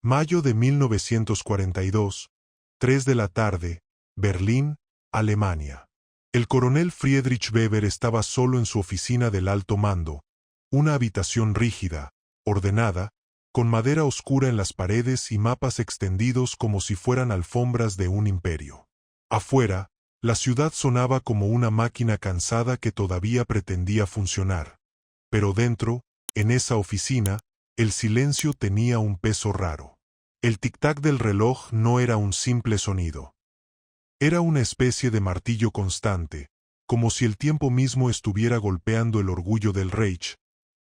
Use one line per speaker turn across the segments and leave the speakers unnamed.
Mayo de 1942, 3 de la tarde, Berlín, Alemania. El coronel Friedrich Weber estaba solo en su oficina del alto mando, una habitación rígida, ordenada, con madera oscura en las paredes y mapas extendidos como si fueran alfombras de un imperio. Afuera, la ciudad sonaba como una máquina cansada que todavía pretendía funcionar. Pero dentro, en esa oficina, el silencio tenía un peso raro. El tic-tac del reloj no era un simple sonido. Era una especie de martillo constante, como si el tiempo mismo estuviera golpeando el orgullo del Reich,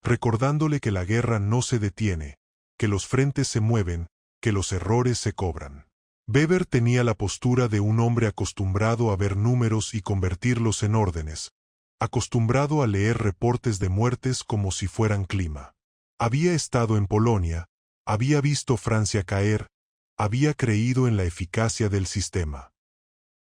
recordándole que la guerra no se detiene, que los frentes se mueven, que los errores se cobran. Weber tenía la postura de un hombre acostumbrado a ver números y convertirlos en órdenes, acostumbrado a leer reportes de muertes como si fueran clima. Había estado en Polonia, había visto Francia caer, había creído en la eficacia del sistema.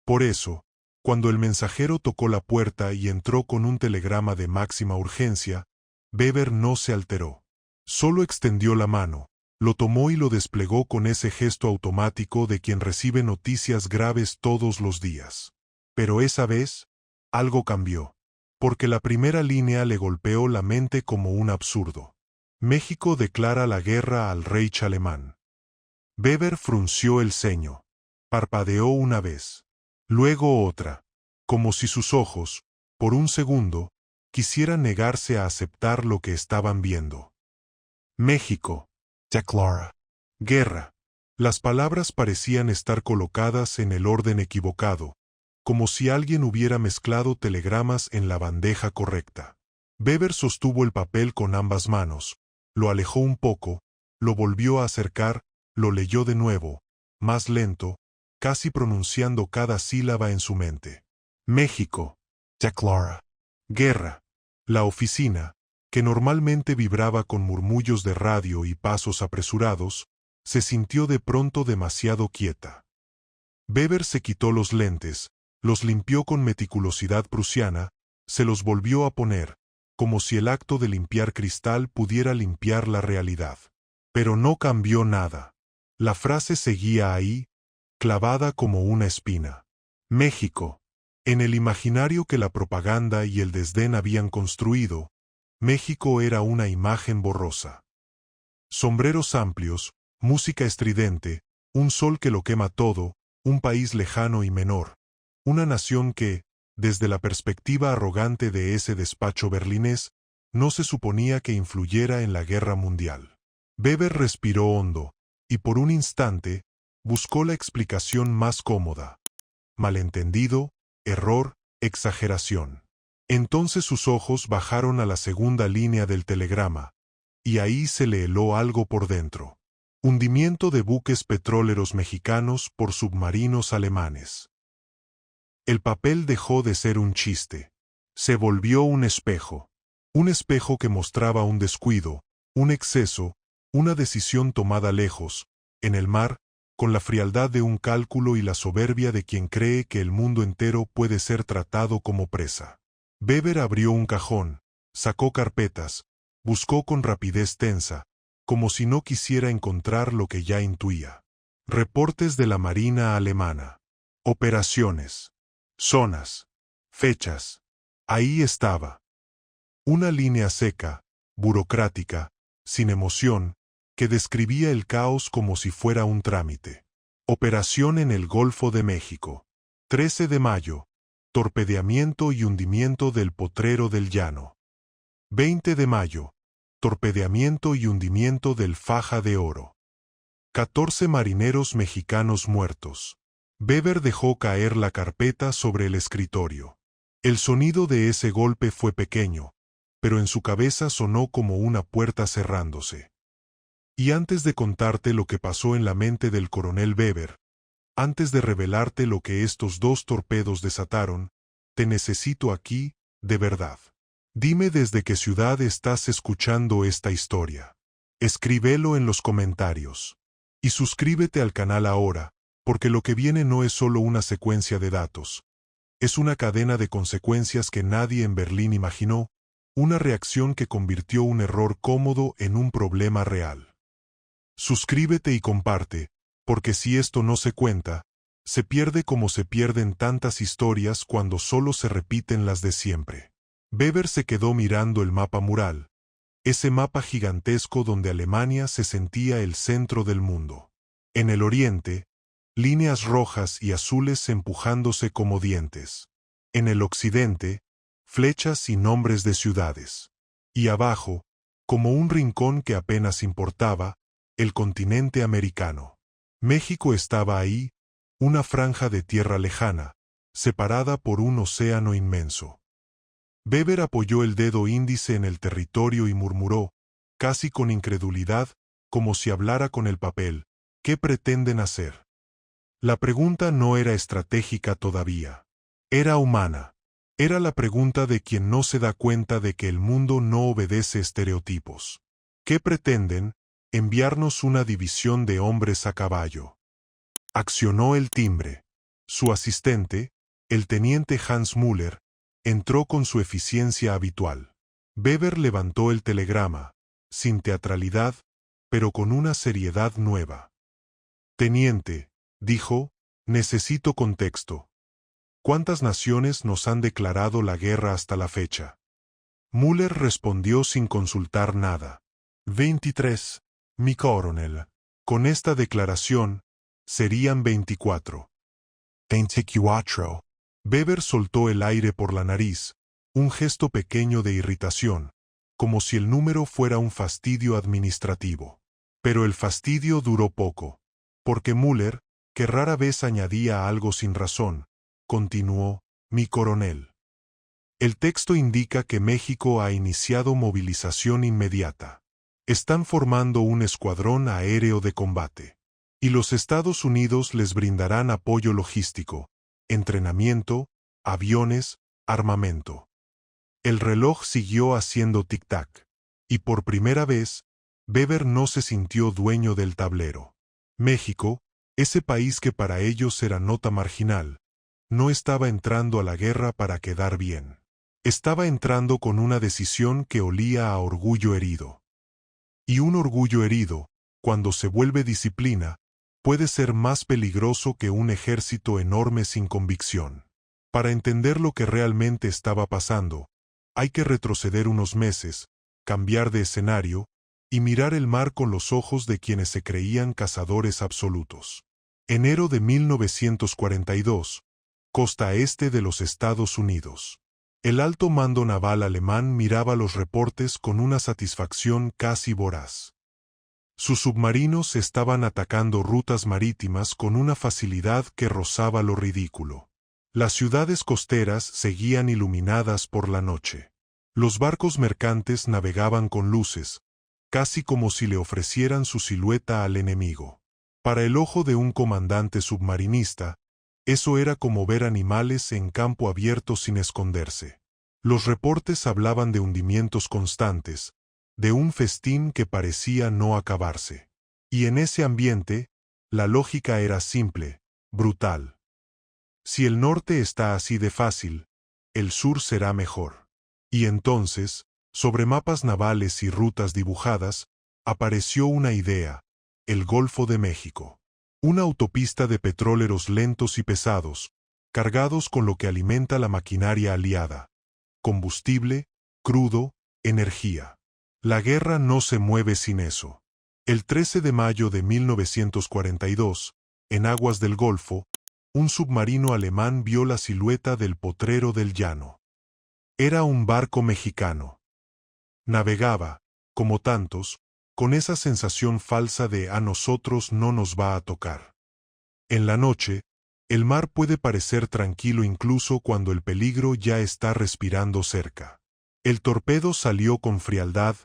Por eso, cuando el mensajero tocó la puerta y entró con un telegrama de máxima urgencia, Weber no se alteró. Solo extendió la mano, lo tomó y lo desplegó con ese gesto automático de quien recibe noticias graves todos los días. Pero esa vez, algo cambió, porque la primera línea le golpeó la mente como un absurdo. México declara la guerra al Reich alemán. Weber frunció el ceño. Parpadeó una vez. Luego otra, como si sus ojos, por un segundo, quisieran negarse a aceptar lo que estaban viendo. México. Declara. Guerra. Las palabras parecían estar colocadas en el orden equivocado, como si alguien hubiera mezclado telegramas en la bandeja correcta. Weber sostuvo el papel con ambas manos, lo alejó un poco, lo volvió a acercar, lo leyó de nuevo, más lento, casi pronunciando cada sílaba en su mente. México. Declara. Guerra. La oficina, que normalmente vibraba con murmullos de radio y pasos apresurados, se sintió de pronto demasiado quieta. Weber se quitó los lentes, los limpió con meticulosidad prusiana, se los volvió a poner, como si el acto de limpiar cristal pudiera limpiar la realidad. Pero no cambió nada. La frase seguía ahí, clavada como una espina. México. En el imaginario que la propaganda y el desdén habían construido, México era una imagen borrosa. Sombreros amplios, música estridente, un sol que lo quema todo, un país lejano y menor, una nación que, desde la perspectiva arrogante de ese despacho berlinés, no se suponía que influyera en la guerra mundial. Weber respiró hondo, y por un instante, buscó la explicación más cómoda. Malentendido, error, exageración. Entonces sus ojos bajaron a la segunda línea del telegrama, y ahí se le heló algo por dentro. Hundimiento de buques petroleros mexicanos por submarinos alemanes. El papel dejó de ser un chiste. Se volvió un espejo que mostraba un descuido, un exceso, una decisión tomada lejos, en el mar, con la frialdad de un cálculo y la soberbia de quien cree que el mundo entero puede ser tratado como presa. Weber abrió un cajón, sacó carpetas, buscó con rapidez tensa, como si no quisiera encontrar lo que ya intuía. Reportes de la Marina alemana. Operaciones. Zonas. Fechas. Ahí estaba. Una línea seca, burocrática, sin emoción, que describía el caos como si fuera un trámite. Operación en el Golfo de México. 13 de mayo. Torpedeamiento y hundimiento del Potrero del Llano. 20 de mayo. Torpedeamiento y hundimiento del Faja de Oro. 14 marineros mexicanos muertos. Weber dejó caer la carpeta sobre el escritorio. El sonido de ese golpe fue pequeño, pero en su cabeza sonó como una puerta cerrándose. Y antes de contarte lo que pasó en la mente del coronel Weber, antes de revelarte lo que estos dos torpedos desataron, te necesito aquí, de verdad. Dime desde qué ciudad estás escuchando esta historia. Escríbelo en los comentarios. Y suscríbete al canal ahora, porque lo que viene no es solo una secuencia de datos. Es una cadena de consecuencias que nadie en Berlín imaginó, una reacción que convirtió un error cómodo en un problema real. Suscríbete y comparte, porque si esto no se cuenta, se pierde como se pierden tantas historias cuando solo se repiten las de siempre. Weber se quedó mirando el mapa mural, ese mapa gigantesco donde Alemania se sentía el centro del mundo. En el oriente, líneas rojas y azules empujándose como dientes. En el occidente, flechas y nombres de ciudades. Y abajo, como un rincón que apenas importaba, el continente americano. México estaba ahí, una franja de tierra lejana, separada por un océano inmenso. Weber apoyó el dedo índice en el territorio y murmuró, casi con incredulidad, como si hablara con el papel, ¿qué pretenden hacer? La pregunta no era estratégica todavía. Era humana. Era la pregunta de quien no se da cuenta de que el mundo no obedece estereotipos. ¿Qué pretenden? Enviarnos una división de hombres a caballo. Accionó el timbre. Su asistente, el teniente Hans Müller, entró con su eficiencia habitual. Weber levantó el telegrama, sin teatralidad, pero con una seriedad nueva. Teniente, dijo, necesito contexto. ¿Cuántas naciones nos han declarado la guerra hasta la fecha? Müller respondió sin consultar nada. 23, mi coronel. Con esta declaración, serían 24. 24. Weber soltó el aire por la nariz, un gesto pequeño de irritación, como si el número fuera un fastidio administrativo. Pero el fastidio duró poco, porque Müller, que rara vez añadía algo sin razón, continuó, mi coronel. El texto indica que México ha iniciado movilización inmediata. Están formando un escuadrón aéreo de combate. Y los Estados Unidos les brindarán apoyo logístico, entrenamiento, aviones, armamento. El reloj siguió haciendo tic-tac. Y por primera vez, Weber no se sintió dueño del tablero. México, ese país que para ellos era nota marginal, no estaba entrando a la guerra para quedar bien. Estaba entrando con una decisión que olía a orgullo herido. Y un orgullo herido, cuando se vuelve disciplina, puede ser más peligroso que un ejército enorme sin convicción. Para entender lo que realmente estaba pasando, hay que retroceder unos meses, cambiar de escenario, y mirar el mar con los ojos de quienes se creían cazadores absolutos. Enero de 1942, costa este de los Estados Unidos. El alto mando naval alemán miraba los reportes con una satisfacción casi voraz. Sus submarinos estaban atacando rutas marítimas con una facilidad que rozaba lo ridículo. Las ciudades costeras seguían iluminadas por la noche. Los barcos mercantes navegaban con luces, casi como si le ofrecieran su silueta al enemigo. Para el ojo de un comandante submarinista, eso era como ver animales en campo abierto sin esconderse. Los reportes hablaban de hundimientos constantes, de un festín que parecía no acabarse. Y en ese ambiente, la lógica era simple, brutal. Si el norte está así de fácil, el sur será mejor. Y entonces, sobre mapas navales y rutas dibujadas, apareció una idea, el Golfo de México. Una autopista de petróleros lentos y pesados, cargados con lo que alimenta la maquinaria aliada. Combustible, crudo, energía. La guerra no se mueve sin eso. El 13 de mayo de 1942, en aguas del Golfo, un submarino alemán vio la silueta del potrero del llano. Era un barco mexicano. Navegaba, como tantos, con esa sensación falsa de a nosotros no nos va a tocar. En la noche, el mar puede parecer tranquilo incluso cuando el peligro ya está respirando cerca. El torpedo salió con frialdad,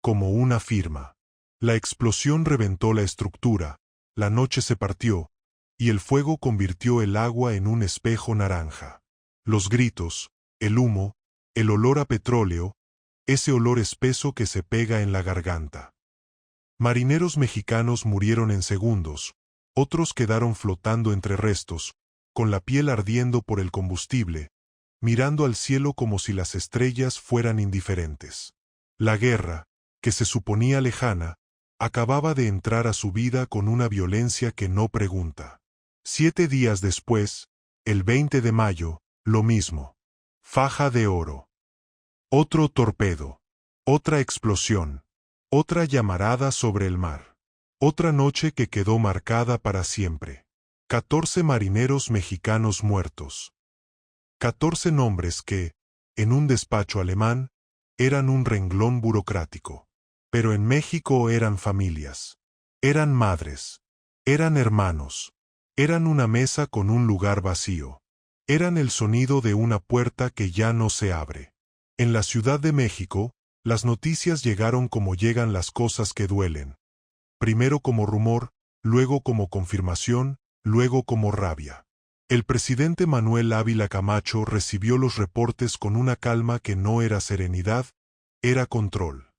como una firma. La explosión reventó la estructura, la noche se partió, y el fuego convirtió el agua en un espejo naranja. Los gritos, el humo, el olor a petróleo, ese olor espeso que se pega en la garganta. Marineros mexicanos murieron en segundos, otros quedaron flotando entre restos, con la piel ardiendo por el combustible, mirando al cielo como si las estrellas fueran indiferentes. La guerra, que se suponía lejana, acababa de entrar a su vida con una violencia que no pregunta. 7 días después, el 20 de mayo, lo mismo. Faja de oro. Otro torpedo. Otra explosión. Otra llamarada sobre el mar. Otra noche que quedó marcada para siempre. 14 marineros mexicanos muertos. 14 nombres que, en un despacho alemán, eran un renglón burocrático. Pero en México eran familias. Eran madres. Eran hermanos. Eran una mesa con un lugar vacío. Eran el sonido de una puerta que ya no se abre. En la Ciudad de México, las noticias llegaron como llegan las cosas que duelen. Primero como rumor, luego como confirmación, luego como rabia. El presidente Manuel Ávila Camacho recibió los reportes con una calma que no era serenidad, era control.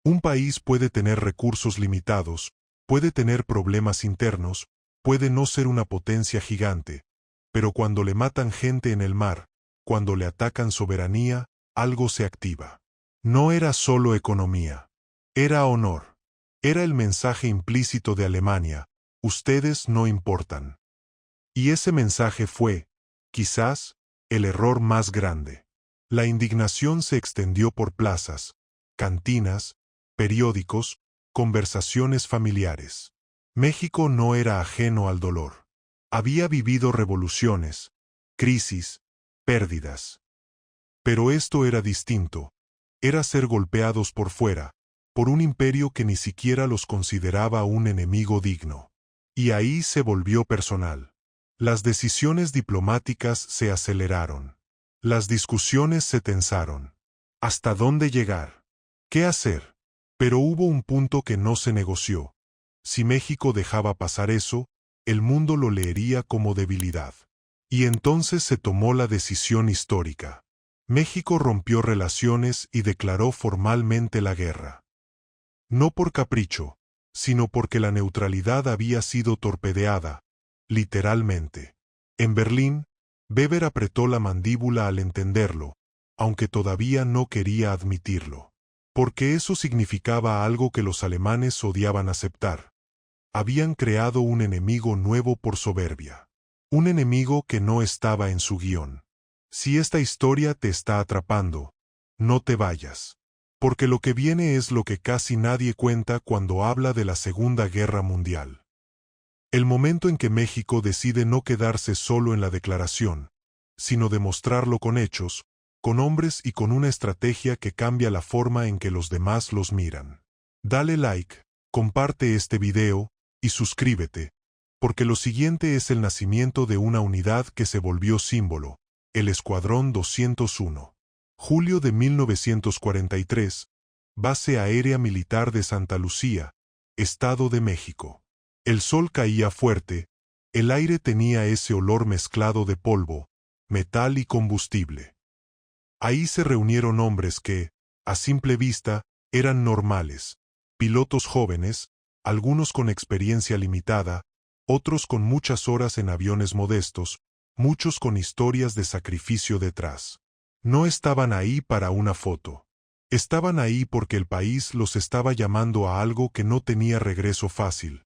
Un país puede tener recursos limitados, puede tener problemas internos, puede no ser una potencia gigante, pero cuando le matan gente en el mar, cuando le atacan soberanía, algo se activa. No era solo economía. Era honor. Era el mensaje implícito de Alemania: ustedes no importan. Y ese mensaje fue, quizás, el error más grande. La indignación se extendió por plazas, cantinas, periódicos, conversaciones familiares. México no era ajeno al dolor. Había vivido revoluciones, crisis, pérdidas. Pero esto era distinto. Era ser golpeados por fuera, por un imperio que ni siquiera los consideraba un enemigo digno. Y ahí se volvió personal. Las decisiones diplomáticas se aceleraron. Las discusiones se tensaron. ¿Hasta dónde llegar? ¿Qué hacer? Pero hubo un punto que no se negoció. Si México dejaba pasar eso, el mundo lo leería como debilidad. Y entonces se tomó la decisión histórica. México rompió relaciones y declaró formalmente la guerra. No por capricho, sino porque la neutralidad había sido torpedeada, literalmente. En Berlín, Weber apretó la mandíbula al entenderlo, aunque todavía no quería admitirlo. Porque eso significaba algo que los alemanes odiaban aceptar. Habían creado un enemigo nuevo por soberbia. Un enemigo que no estaba en su guión. Si esta historia te está atrapando, no te vayas. Porque lo que viene es lo que casi nadie cuenta cuando habla de la Segunda Guerra Mundial. El momento en que México decide no quedarse solo en la declaración, sino demostrarlo con hechos, con hombres y con una estrategia que cambia la forma en que los demás los miran. Dale like, comparte este video, y suscríbete, porque lo siguiente es el nacimiento de una unidad que se volvió símbolo, el Escuadrón 201. Julio de 1943, Base Aérea Militar de Santa Lucía, Estado de México. El sol caía fuerte, el aire tenía ese olor mezclado de polvo, metal y combustible. Ahí se reunieron hombres que, a simple vista, eran normales, pilotos jóvenes, algunos con experiencia limitada, otros con muchas horas en aviones modestos, muchos con historias de sacrificio detrás. No estaban ahí para una foto. Estaban ahí porque el país los estaba llamando a algo que no tenía regreso fácil.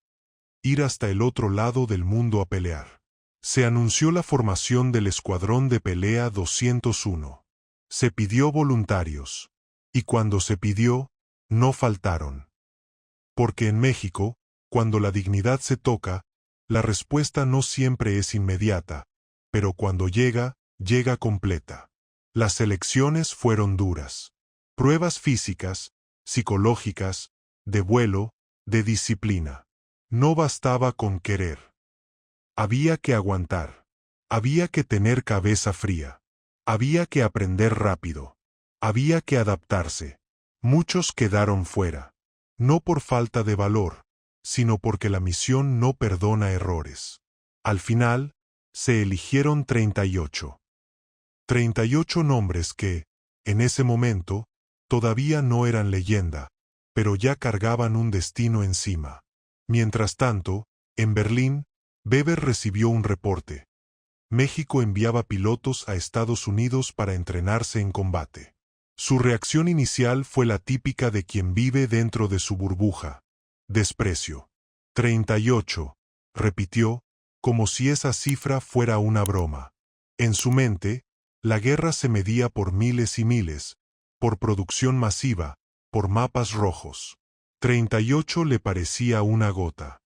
Ir hasta el otro lado del mundo a pelear. Se anunció la formación del Escuadrón de Pelea 201. Se pidió voluntarios. Y cuando se pidió, no faltaron. Porque en México, cuando la dignidad se toca, la respuesta no siempre es inmediata, pero cuando llega, llega completa. Las elecciones fueron duras. Pruebas físicas, psicológicas, de vuelo, de disciplina. No bastaba con querer. Había que aguantar. Había que tener cabeza fría. Había que aprender rápido. Había que adaptarse. Muchos quedaron fuera. No por falta de valor, sino porque la misión no perdona errores. Al final, se eligieron 38. 38 nombres que, en ese momento, todavía no eran leyenda, pero ya cargaban un destino encima. Mientras tanto, en Berlín, Weber recibió un reporte. México enviaba pilotos a Estados Unidos para entrenarse en combate. Su reacción inicial fue la típica de quien vive dentro de su burbuja. desprecio. 38, repitió, como si esa cifra fuera una broma. En su mente, la guerra se medía por miles y miles, por producción masiva, por mapas rojos. 38 le parecía una gota.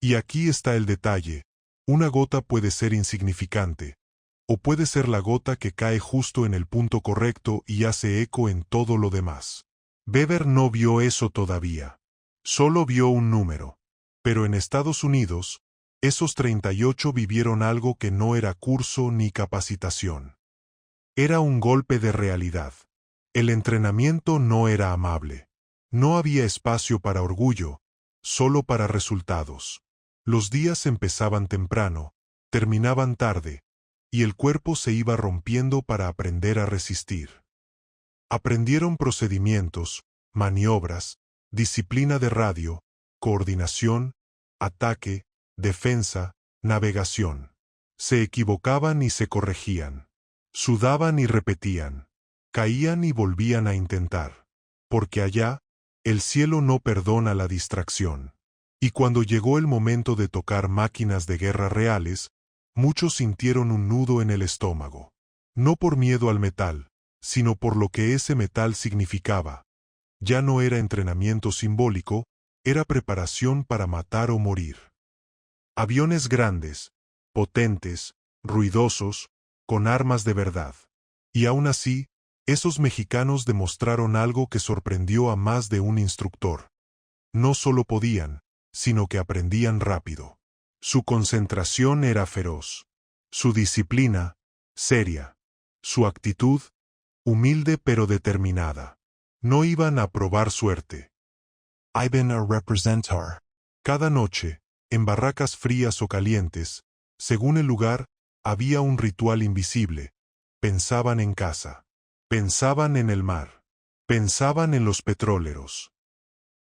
Y aquí está el detalle: una gota puede ser insignificante, o puede ser la gota que cae justo en el punto correcto y hace eco en todo lo demás. Weber no vio eso todavía. Solo vio un número. Pero en Estados Unidos, esos 38 vivieron algo que no era curso ni capacitación. Era un golpe de realidad. El entrenamiento no era amable. No había espacio para orgullo, solo para resultados. Los días empezaban temprano, terminaban tarde, y el cuerpo se iba rompiendo para aprender a resistir. Aprendieron procedimientos, maniobras, disciplina de radio, coordinación, ataque, defensa, navegación. Se equivocaban y se corregían. Sudaban y repetían. Caían y volvían a intentar. Porque allá, el cielo no perdona la distracción. Y cuando llegó el momento de tocar máquinas de guerra reales, muchos sintieron un nudo en el estómago. No por miedo al metal, sino por lo que ese metal significaba. Ya no era entrenamiento simbólico, era preparación para matar o morir. Aviones grandes, potentes, ruidosos, con armas de verdad. Y aún así, esos mexicanos demostraron algo que sorprendió a más de un instructor. No solo podían, sino que aprendían rápido. Su concentración era feroz. Su disciplina, seria. Su actitud, humilde pero determinada. No iban a probar suerte. Iban a representar. Cada noche, en barracas frías o calientes, según el lugar, había un ritual invisible. Pensaban en casa. Pensaban en el mar. Pensaban en los petróleros.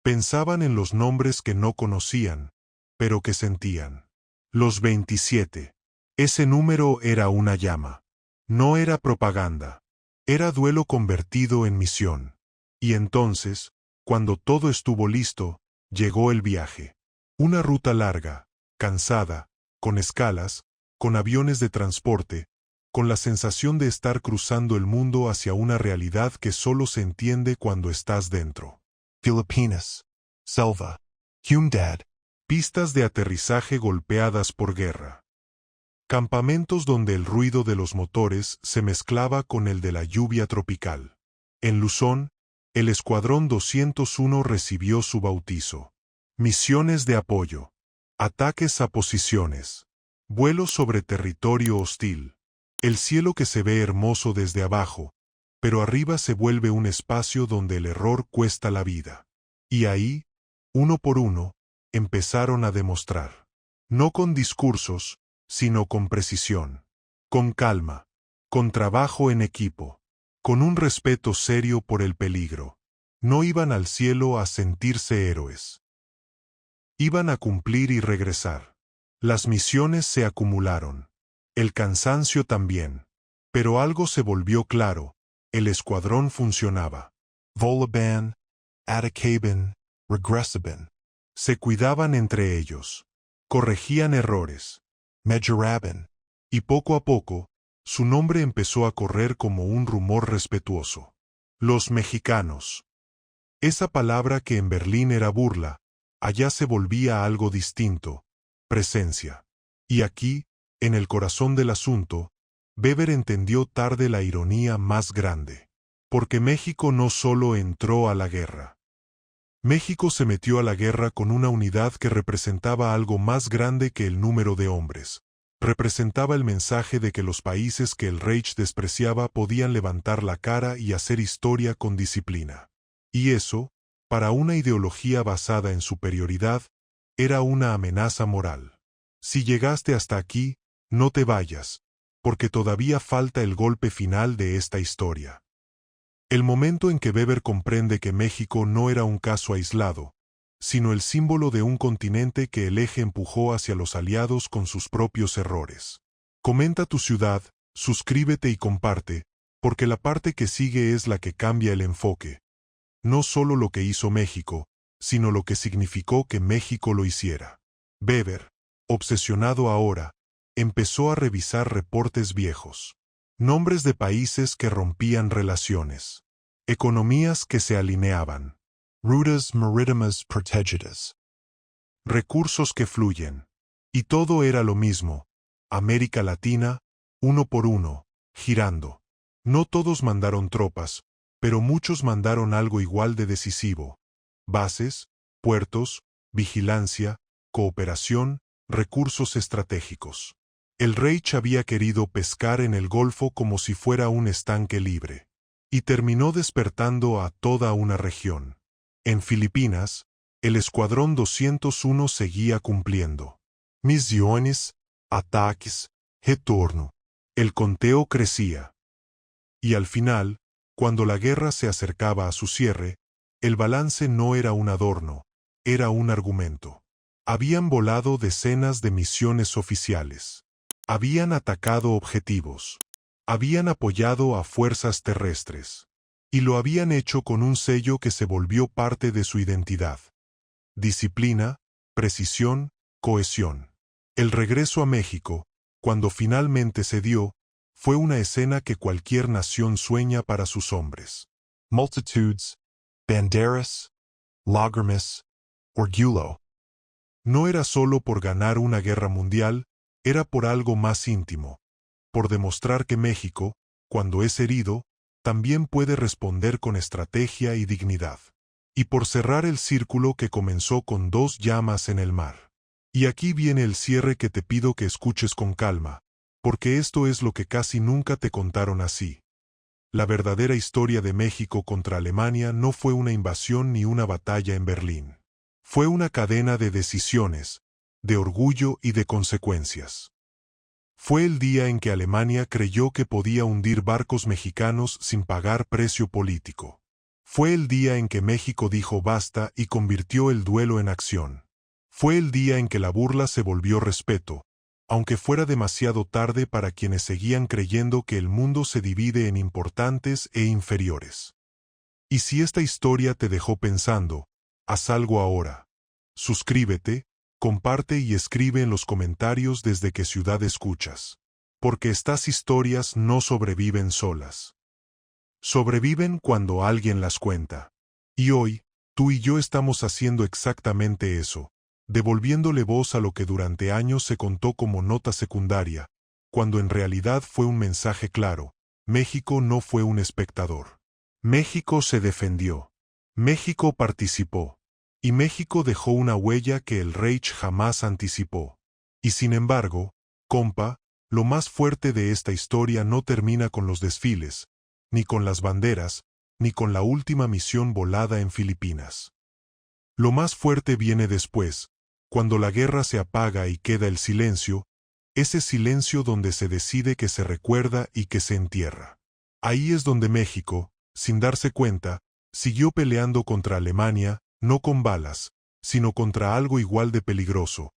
Pensaban en los nombres que no conocían, pero que sentían. Los 27. Ese número era una llama. No era propaganda. Era duelo convertido en misión. Y entonces, cuando todo estuvo listo, llegó el viaje. Una ruta larga, cansada, con escalas, con aviones de transporte, con la sensación de estar cruzando el mundo hacia una realidad que solo se entiende cuando estás dentro. Filipinas, selva, humedad, pistas de aterrizaje golpeadas por guerra. Campamentos donde el ruido de los motores se mezclaba con el de la lluvia tropical. En Luzón, el Escuadrón 201 recibió su bautizo. Misiones de apoyo. Ataques a posiciones. Vuelos sobre territorio hostil. El cielo que se ve hermoso desde abajo, pero arriba se vuelve un espacio donde el error cuesta la vida. Y ahí, uno por uno, empezaron a demostrar. No con discursos, sino con precisión. Con calma. Con trabajo en equipo. Con un respeto serio por el peligro. No iban al cielo a sentirse héroes. Iban a cumplir y regresar. Las misiones se acumularon. El cansancio también. Pero algo se volvió claro. El escuadrón funcionaba. Volaban, atacaban, regresaban. Se cuidaban entre ellos. Corregían errores. Mejoraban. Y poco a poco, su nombre empezó a correr como un rumor respetuoso. Los mexicanos. Esa palabra que en Berlín era burla, allá se volvía algo distinto. Presencia. Y aquí, en el corazón del asunto, Weber entendió tarde la ironía más grande. Porque México no solo entró a la guerra. México se metió a la guerra con una unidad que representaba algo más grande que el número de hombres. Representaba el mensaje de que los países que el Reich despreciaba podían levantar la cara y hacer historia con disciplina. Y eso, para una ideología basada en superioridad, era una amenaza moral. Si llegaste hasta aquí, no te vayas, porque todavía falta el golpe final de esta historia. El momento en que Weber comprende que México no era un caso aislado, sino el símbolo de un continente que el eje empujó hacia los aliados con sus propios errores. Comenta tu ciudad, suscríbete y comparte, porque la parte que sigue es la que cambia el enfoque. No solo lo que hizo México, sino lo que significó que México lo hiciera. Weber, obsesionado ahora, empezó a revisar reportes viejos. Nombres de países que rompían relaciones. Economías que se alineaban. Rutas marítimas protegidas. Recursos que fluyen. Y todo era lo mismo. América Latina, uno por uno, girando. No todos mandaron tropas, pero muchos mandaron algo igual de decisivo. Bases, puertos, vigilancia, cooperación, recursos estratégicos. El Reich había querido pescar en el Golfo como si fuera un estanque libre. Y terminó despertando a toda una región. En Filipinas, el Escuadrón 201 seguía cumpliendo. Misiones, ataques, retorno. El conteo crecía. Y al final, cuando la guerra se acercaba a su cierre, el balance no era un adorno, era un argumento. Habían volado decenas de misiones oficiales. Habían atacado objetivos. Habían apoyado a fuerzas terrestres. Y lo habían hecho con un sello que se volvió parte de su identidad. Disciplina, precisión, cohesión. El regreso a México, cuando finalmente se dio, fue una escena que cualquier nación sueña para sus hombres. Multitudes, banderas, lágrimas, orgullo. No era solo por ganar una guerra mundial, era por algo más íntimo, por demostrar que México, cuando es herido, también puede responder con estrategia y dignidad. Y por cerrar el círculo que comenzó con 2 llamas en el mar. Y aquí viene el cierre que te pido que escuches con calma, porque esto es lo que casi nunca te contaron así. La verdadera historia de México contra Alemania no fue una invasión ni una batalla en Berlín. Fue una cadena de decisiones, de orgullo y de consecuencias. Fue el día en que Alemania creyó que podía hundir barcos mexicanos sin pagar precio político. Fue el día en que México dijo basta y convirtió el duelo en acción. Fue el día en que la burla se volvió respeto, aunque fuera demasiado tarde para quienes seguían creyendo que el mundo se divide en importantes e inferiores. Y si esta historia te dejó pensando, haz algo ahora. Suscríbete, comparte y escribe en los comentarios desde qué ciudad escuchas. Porque estas historias no sobreviven solas. Sobreviven cuando alguien las cuenta. Y hoy, tú y yo estamos haciendo exactamente eso, devolviéndole voz a lo que durante años se contó como nota secundaria, cuando en realidad fue un mensaje claro. México no fue un espectador. México se defendió. México participó. Y México dejó una huella que el Reich jamás anticipó. Y sin embargo, compa, lo más fuerte de esta historia no termina con los desfiles, ni con las banderas, ni con la última misión volada en Filipinas. Lo más fuerte viene después, cuando la guerra se apaga y queda el silencio, ese silencio donde se decide que se recuerda y que se entierra. Ahí es donde México, sin darse cuenta, siguió peleando contra Alemania, no con balas, sino contra algo igual de peligroso,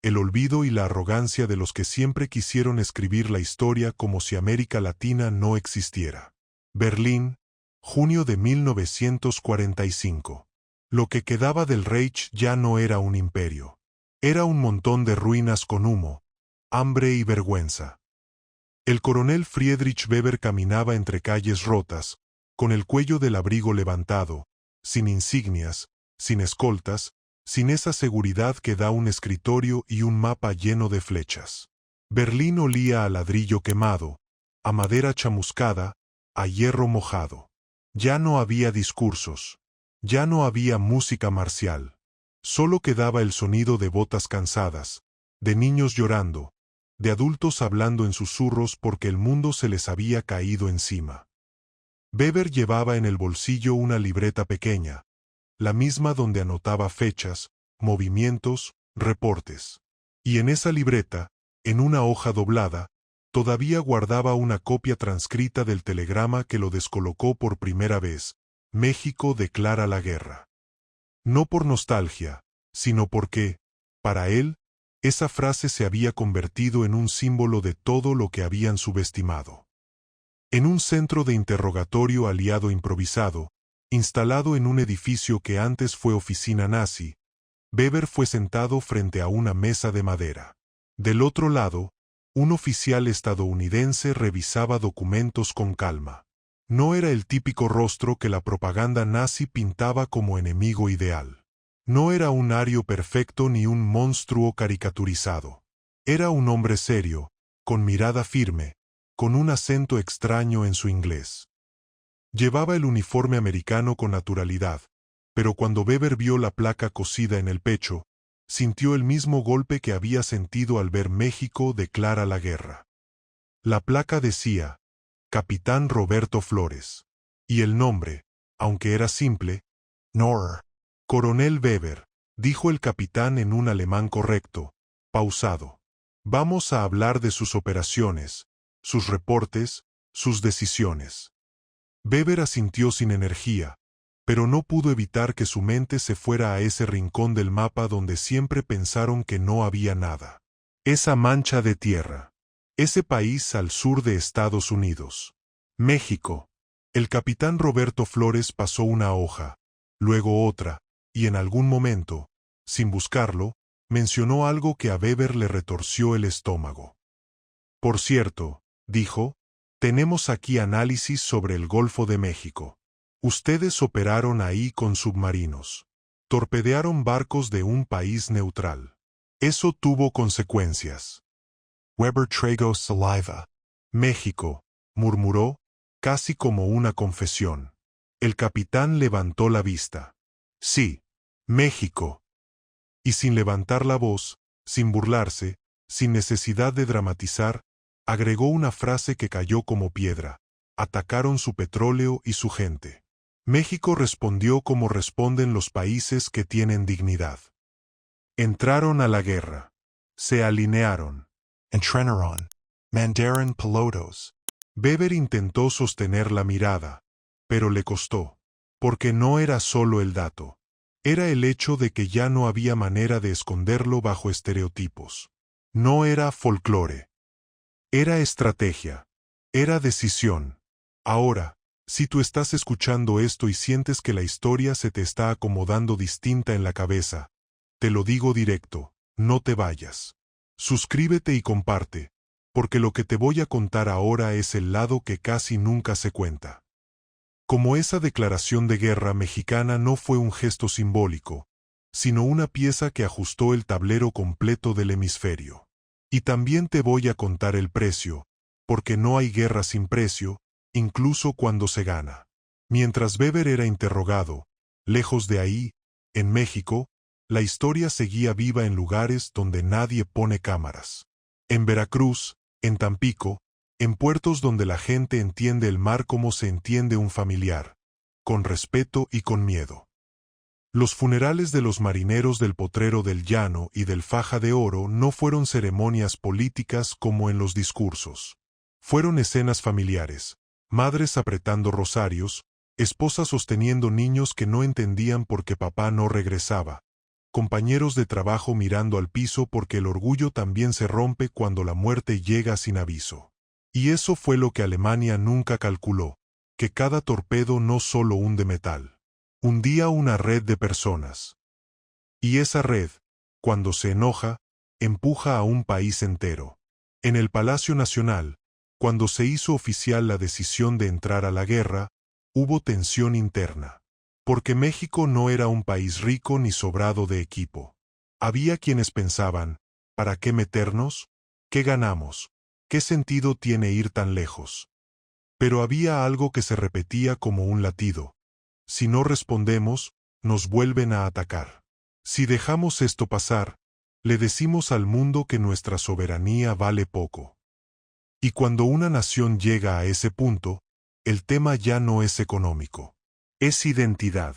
el olvido y la arrogancia de los que siempre quisieron escribir la historia como si América Latina no existiera. Berlín, junio de 1945. Lo que quedaba del Reich ya no era un imperio. Era un montón de ruinas con humo, hambre y vergüenza. El coronel Friedrich Weber caminaba entre calles rotas, con el cuello del abrigo levantado, sin insignias, sin escoltas, sin esa seguridad que da un escritorio y un mapa lleno de flechas. Berlín olía a ladrillo quemado, a madera chamuscada, a hierro mojado. Ya no había discursos. Ya no había música marcial. Solo quedaba el sonido de botas cansadas, de niños llorando, de adultos hablando en susurros porque el mundo se les había caído encima. Weber llevaba en el bolsillo una libreta pequeña, la misma donde anotaba fechas, movimientos, reportes. Y en esa libreta, en una hoja doblada, todavía guardaba una copia transcrita del telegrama que lo descolocó por primera vez. México declara la guerra. No por nostalgia, sino porque, para él, esa frase se había convertido en un símbolo de todo lo que habían subestimado. En un centro de interrogatorio aliado improvisado, Instalado en un edificio que antes fue oficina nazi, Weber fue sentado frente a una mesa de madera. Del otro lado, un oficial estadounidense revisaba documentos con calma. No era el típico rostro que la propaganda nazi pintaba como enemigo ideal. No era un ario perfecto ni un monstruo caricaturizado. Era un hombre serio, con mirada firme, con un acento extraño en su inglés. Llevaba el uniforme americano con naturalidad, pero cuando Weber vio la placa cosida en el pecho, sintió el mismo golpe que había sentido al ver México declara la guerra. La placa decía, Capitán Roberto Flores. Y el nombre, aunque era simple, Nor. Coronel Weber, dijo el capitán en un alemán correcto, pausado. Vamos a hablar de sus operaciones, sus reportes, sus decisiones. Weber asintió sin energía, pero no pudo evitar que su mente se fuera a ese rincón del mapa donde siempre pensaron que no había nada. Esa mancha de tierra. Ese país al sur de Estados Unidos. México. El capitán Roberto Flores pasó una hoja, luego otra, y en algún momento, sin buscarlo, mencionó algo que a Weber le retorció el estómago. Por cierto, dijo, tenemos aquí análisis sobre el Golfo de México. Ustedes operaron ahí con submarinos. Torpedearon barcos de un país neutral. Eso tuvo consecuencias. Weber tragó saliva. México, murmuró, casi como una confesión. El capitán levantó la vista. Sí, México. Y sin levantar la voz, sin burlarse, sin necesidad de dramatizar, agregó una frase que cayó como piedra. Atacaron su petróleo y su gente. México respondió como responden los países que tienen dignidad. Entraron a la guerra. Se alinearon. Entrenaron. Mandaron pilotos. Weber intentó sostener la mirada, pero le costó. Porque no era solo el dato. Era el hecho de que ya no había manera de esconderlo bajo estereotipos. No era folclore. Era estrategia. Era decisión. Ahora, si tú estás escuchando esto y sientes que la historia se te está acomodando distinta en la cabeza, te lo digo directo, no te vayas. Suscríbete y comparte, porque lo que te voy a contar ahora es el lado que casi nunca se cuenta. Como esa declaración de guerra mexicana no fue un gesto simbólico, sino una pieza que ajustó el tablero completo del hemisferio. Y también te voy a contar el precio, porque no hay guerra sin precio, incluso cuando se gana. Mientras Weber era interrogado, lejos de ahí, en México, la historia seguía viva en lugares donde nadie pone cámaras. En Veracruz, en Tampico, en puertos donde la gente entiende el mar como se entiende un familiar, con respeto y con miedo. Los funerales de los marineros del Potrero del Llano y del Faja de Oro no fueron ceremonias políticas como en los discursos. Fueron escenas familiares, madres apretando rosarios, esposas sosteniendo niños que no entendían por qué papá no regresaba, compañeros de trabajo mirando al piso porque el orgullo también se rompe cuando la muerte llega sin aviso. Y eso fue lo que Alemania nunca calculó, que cada torpedo no solo hunde metal, hundía una red de personas. Y esa red, cuando se enoja, empuja a un país entero. En el Palacio Nacional, cuando se hizo oficial la decisión de entrar a la guerra, hubo tensión interna. Porque México no era un país rico ni sobrado de equipo. Había quienes pensaban, ¿para qué meternos? ¿Qué ganamos? ¿Qué sentido tiene ir tan lejos? Pero había algo que se repetía como un latido. Si no respondemos, nos vuelven a atacar. Si dejamos esto pasar, le decimos al mundo que nuestra soberanía vale poco. Y cuando una nación llega a ese punto, el tema ya no es económico. Es identidad.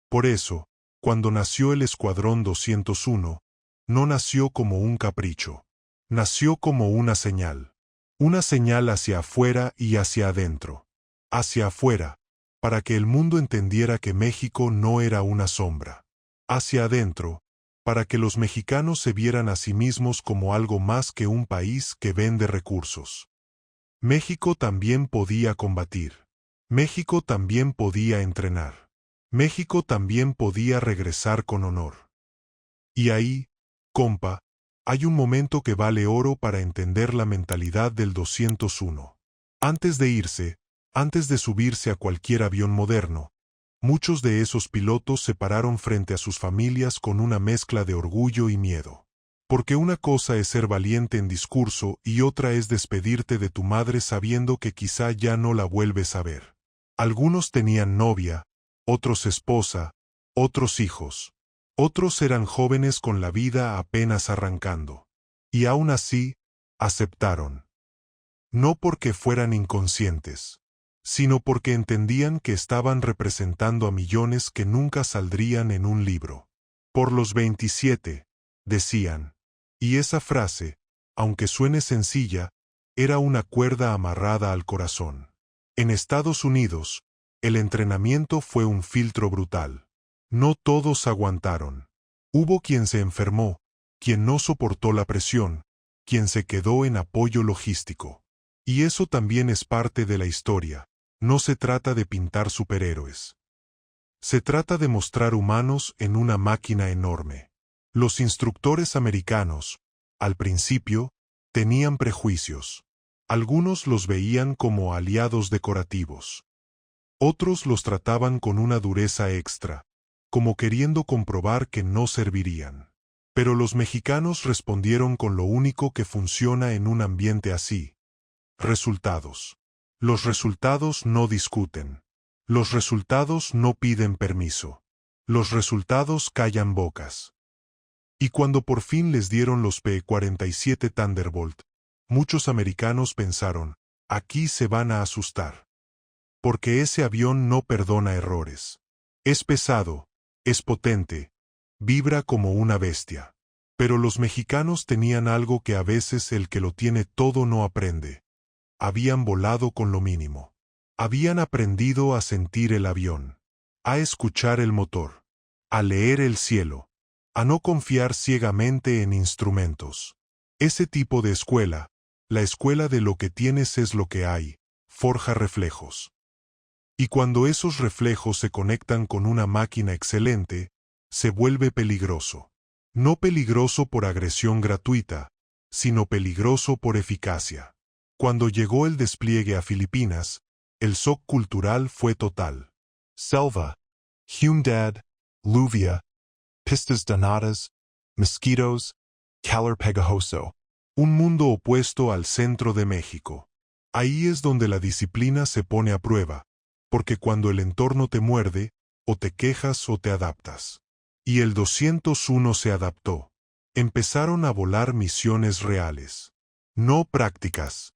Por eso, cuando nació el Escuadrón 201, no nació como un capricho. Nació como una señal. Una señal hacia afuera y hacia adentro. Hacia afuera, para que el mundo entendiera que México no era una sombra. Hacia adentro, para que los mexicanos se vieran a sí mismos como algo más que un país que vende recursos. México también podía combatir. México también podía entrenar. México también podía regresar con honor. Y ahí, compa, hay un momento que vale oro para entender la mentalidad del 201. Antes de irse, antes de subirse a cualquier avión moderno, muchos de esos pilotos se pararon frente a sus familias con una mezcla de orgullo y miedo. Porque una cosa es ser valiente en discurso y otra es despedirte de tu madre sabiendo que quizá ya no la vuelves a ver. Algunos tenían novia, otros esposa, otros hijos. Otros eran jóvenes con la vida apenas arrancando. Y aún así, aceptaron. No porque fueran inconscientes, sino porque entendían que estaban representando a millones que nunca saldrían en un libro. Por los 27, decían. Y esa frase, aunque suene sencilla, era una cuerda amarrada al corazón. En Estados Unidos, el entrenamiento fue un filtro brutal. No todos aguantaron. Hubo quien se enfermó, quien no soportó la presión, quien se quedó en apoyo logístico. Y eso también es parte de la historia. No se trata de pintar superhéroes. Se trata de mostrar humanos en una máquina enorme. Los instructores americanos, al principio, tenían prejuicios. Algunos los veían como aliados decorativos. Otros los trataban con una dureza extra, como queriendo comprobar que no servirían. Pero los mexicanos respondieron con lo único que funciona en un ambiente así: resultados. Los resultados no discuten. Los resultados no piden permiso. Los resultados callan bocas. Y cuando por fin les dieron los P-47 Thunderbolt, muchos americanos pensaron, aquí se van a asustar. Porque ese avión no perdona errores. Es pesado, es potente, vibra como una bestia. Pero los mexicanos tenían algo que a veces el que lo tiene todo no aprende. Habían volado con lo mínimo. Habían aprendido a sentir el avión, a escuchar el motor, a leer el cielo, a no confiar ciegamente en instrumentos. Ese tipo de escuela, la escuela de lo que tienes es lo que hay, forja reflejos. Y cuando esos reflejos se conectan con una máquina excelente, se vuelve peligroso. No peligroso por agresión gratuita, sino peligroso por eficacia. Cuando llegó el despliegue a Filipinas, el shock cultural fue total. Selva, humedad, lluvia, pistas danadas, mosquitos, calor pegajoso. Un mundo opuesto al centro de México. Ahí es donde la disciplina se pone a prueba, porque cuando el entorno te muerde, o te quejas o te adaptas. Y el 201 se adaptó. Empezaron a volar misiones reales. No prácticas.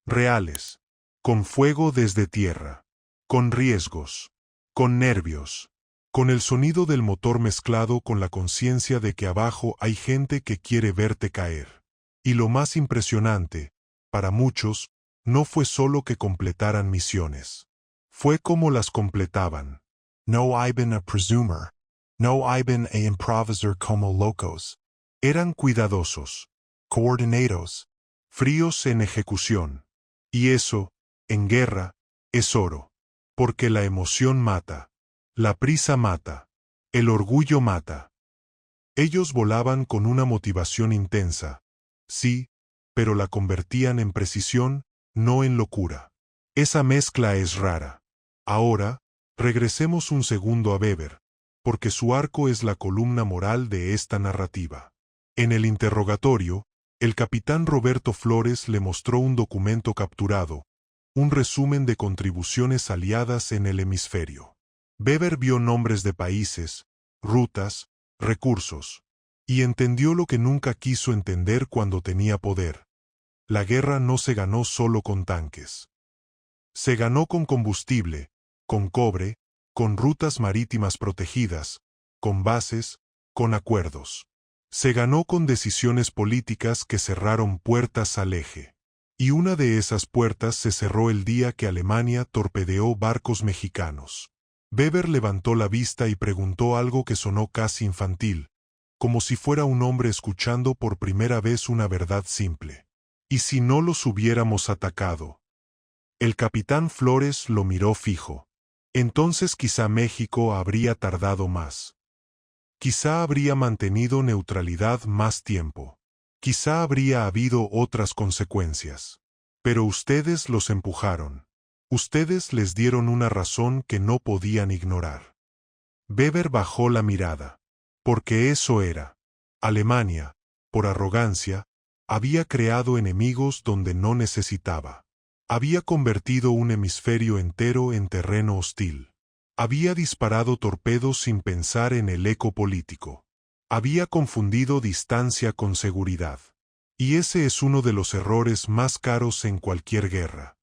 Reales. Con fuego desde tierra. Con riesgos. Con nervios. Con el sonido del motor mezclado con la conciencia de que abajo hay gente que quiere verte caer. Y lo más impresionante, para muchos, no fue solo que completaran misiones. Fue cómo las completaban. No iban a presumer. No iban a improvisar como locos. Eran cuidadosos, coordinados, fríos en ejecución. Y eso, en guerra, es oro. Porque la emoción mata. La prisa mata. El orgullo mata. Ellos volaban con una motivación intensa. Sí, pero la convertían en precisión, no en locura. Esa mezcla es rara. Ahora, regresemos un segundo a Weber, porque su arco es la columna moral de esta narrativa. En el interrogatorio, el capitán Roberto Flores le mostró un documento capturado, un resumen de contribuciones aliadas en el hemisferio. Weber vio nombres de países, rutas, recursos, y entendió lo que nunca quiso entender cuando tenía poder. La guerra no se ganó solo con tanques. Se ganó con combustible, con cobre, con rutas marítimas protegidas, con bases, con acuerdos. Se ganó con decisiones políticas que cerraron puertas al eje. Y una de esas puertas se cerró el día que Alemania torpedeó barcos mexicanos. Weber levantó la vista y preguntó algo que sonó casi infantil, como si fuera un hombre escuchando por primera vez una verdad simple. ¿Y si no los hubiéramos atacado? El capitán Flores lo miró fijo. Entonces quizá México habría tardado más. Quizá habría mantenido neutralidad más tiempo. Quizá habría habido otras consecuencias. Pero ustedes los empujaron. Ustedes les dieron una razón que no podían ignorar. Weber bajó la mirada. Porque eso era. Alemania, por arrogancia, había creado enemigos donde no necesitaba. Había convertido un hemisferio entero en terreno hostil. Había disparado torpedos sin pensar en el eco político. Había confundido distancia con seguridad. Y ese es uno de los errores más caros en cualquier guerra.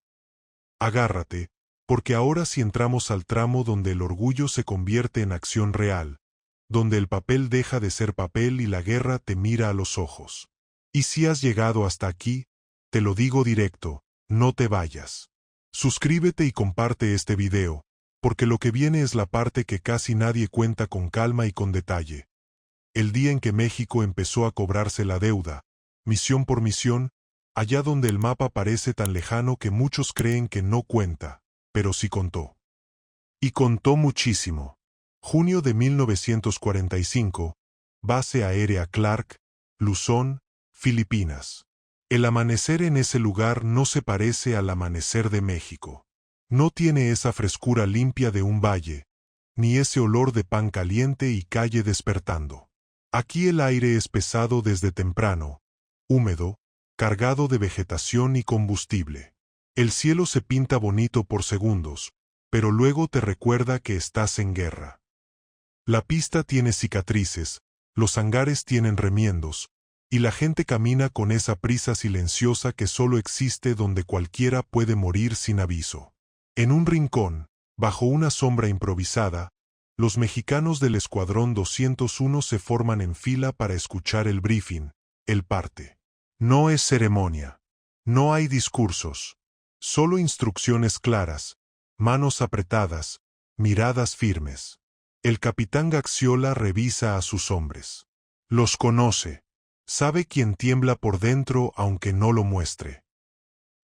Agárrate, porque ahora si entramos al tramo donde el orgullo se convierte en acción real, donde el papel deja de ser papel y la guerra te mira a los ojos. Y si has llegado hasta aquí, te lo digo directo, no te vayas. Suscríbete y comparte este video, porque lo que viene es la parte que casi nadie cuenta con calma y con detalle. El día en que México empezó a cobrarse la deuda, misión por misión, allá donde el mapa parece tan lejano que muchos creen que no cuenta, pero sí contó. Y contó muchísimo. Junio de 1945, Base Aérea Clark, Luzón, Filipinas. El amanecer en ese lugar no se parece al amanecer de México. No tiene esa frescura limpia de un valle, ni ese olor de pan caliente y calle despertando. Aquí el aire es pesado desde temprano, húmedo, cargado de vegetación y combustible. El cielo se pinta bonito por segundos, pero luego te recuerda que estás en guerra. La pista tiene cicatrices, los hangares tienen remiendos, y la gente camina con esa prisa silenciosa que solo existe donde cualquiera puede morir sin aviso. En un rincón, bajo una sombra improvisada, los mexicanos del Escuadrón 201 se forman en fila para escuchar el briefing, el parte. No es ceremonia. No hay discursos. Solo instrucciones claras, manos apretadas, miradas firmes. El capitán Gaxiola revisa a sus hombres. Los conoce. Sabe quién tiembla por dentro aunque no lo muestre.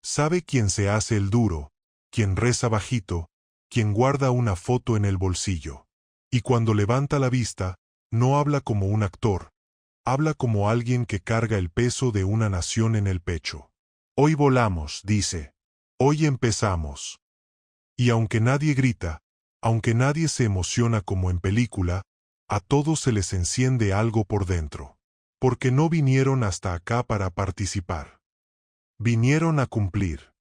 Sabe quién se hace el duro, quién reza bajito, quién guarda una foto en el bolsillo. Y cuando levanta la vista, no habla como un actor, habla como alguien que carga el peso de una nación en el pecho. Hoy volamos, dice. Hoy empezamos. Y aunque nadie grita, aunque nadie se emociona como en película, a todos se les enciende algo por dentro. Porque no vinieron hasta acá para participar. Vinieron a cumplir.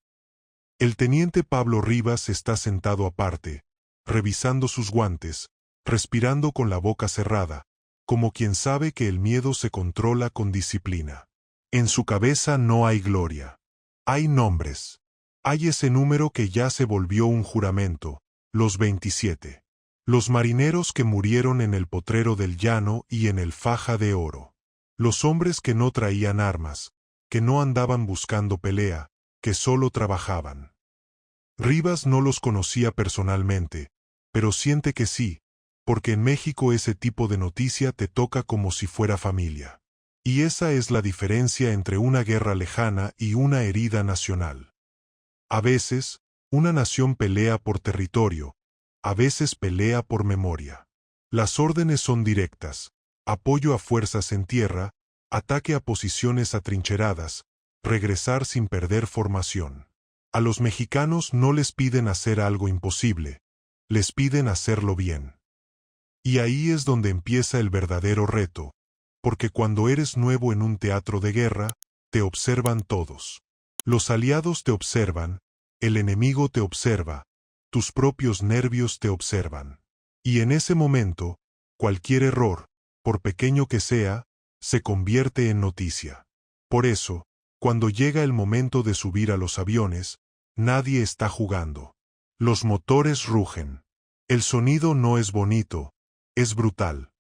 El teniente Pablo Rivas está sentado aparte, revisando sus guantes, respirando con la boca cerrada, como quien sabe que el miedo se controla con disciplina. En su cabeza no hay gloria. Hay nombres. Hay ese número que ya se volvió un juramento, los 27. Los marineros que murieron en el potrero del llano y en el faja de oro. Los hombres que no traían armas, que no andaban buscando pelea, que solo trabajaban. Rivas no los conocía personalmente, pero siente que sí, porque en México ese tipo de noticia te toca como si fuera familia. Y esa es la diferencia entre una guerra lejana y una herida nacional. A veces, una nación pelea por territorio, a veces pelea por memoria. Las órdenes son directas: apoyo a fuerzas en tierra, ataque a posiciones atrincheradas, regresar sin perder formación. A los mexicanos no les piden hacer algo imposible, les piden hacerlo bien. Y ahí es donde empieza el verdadero reto, porque cuando eres nuevo en un teatro de guerra, te observan todos. Los aliados te observan, el enemigo te observa, tus propios nervios te observan. Y en ese momento, cualquier error, por pequeño que sea, se convierte en noticia. Por eso, cuando llega el momento de subir a los aviones, nadie está jugando. Los motores rugen. El sonido no es bonito, es brutal.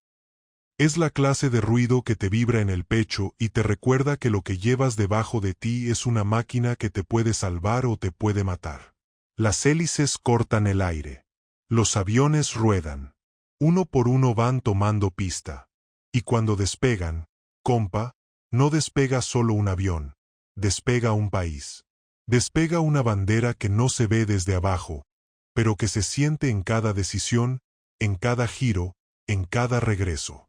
Es la clase de ruido que te vibra en el pecho y te recuerda que lo que llevas debajo de ti es una máquina que te puede salvar o te puede matar. Las hélices cortan el aire. Los aviones ruedan. Uno por uno van tomando pista. Y cuando despegan, compa, no despega solo un avión, despega un país. Despega una bandera que no se ve desde abajo, pero que se siente en cada decisión, en cada giro, en cada regreso.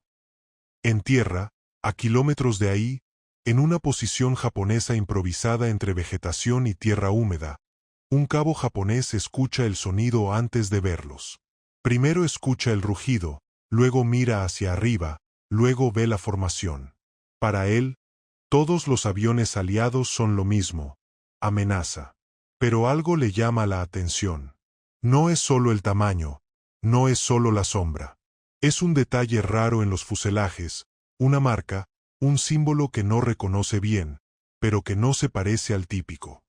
En tierra, a kilómetros de ahí, en una posición japonesa improvisada entre vegetación y tierra húmeda, un cabo japonés escucha el sonido antes de verlos. Primero escucha el rugido, luego mira hacia arriba, luego ve la formación. Para él, todos los aviones aliados son lo mismo, amenaza. Pero algo le llama la atención. No es solo el tamaño, no es solo la sombra. Es un detalle raro en los fuselajes, una marca, un símbolo que no reconoce bien, pero que no se parece al típico.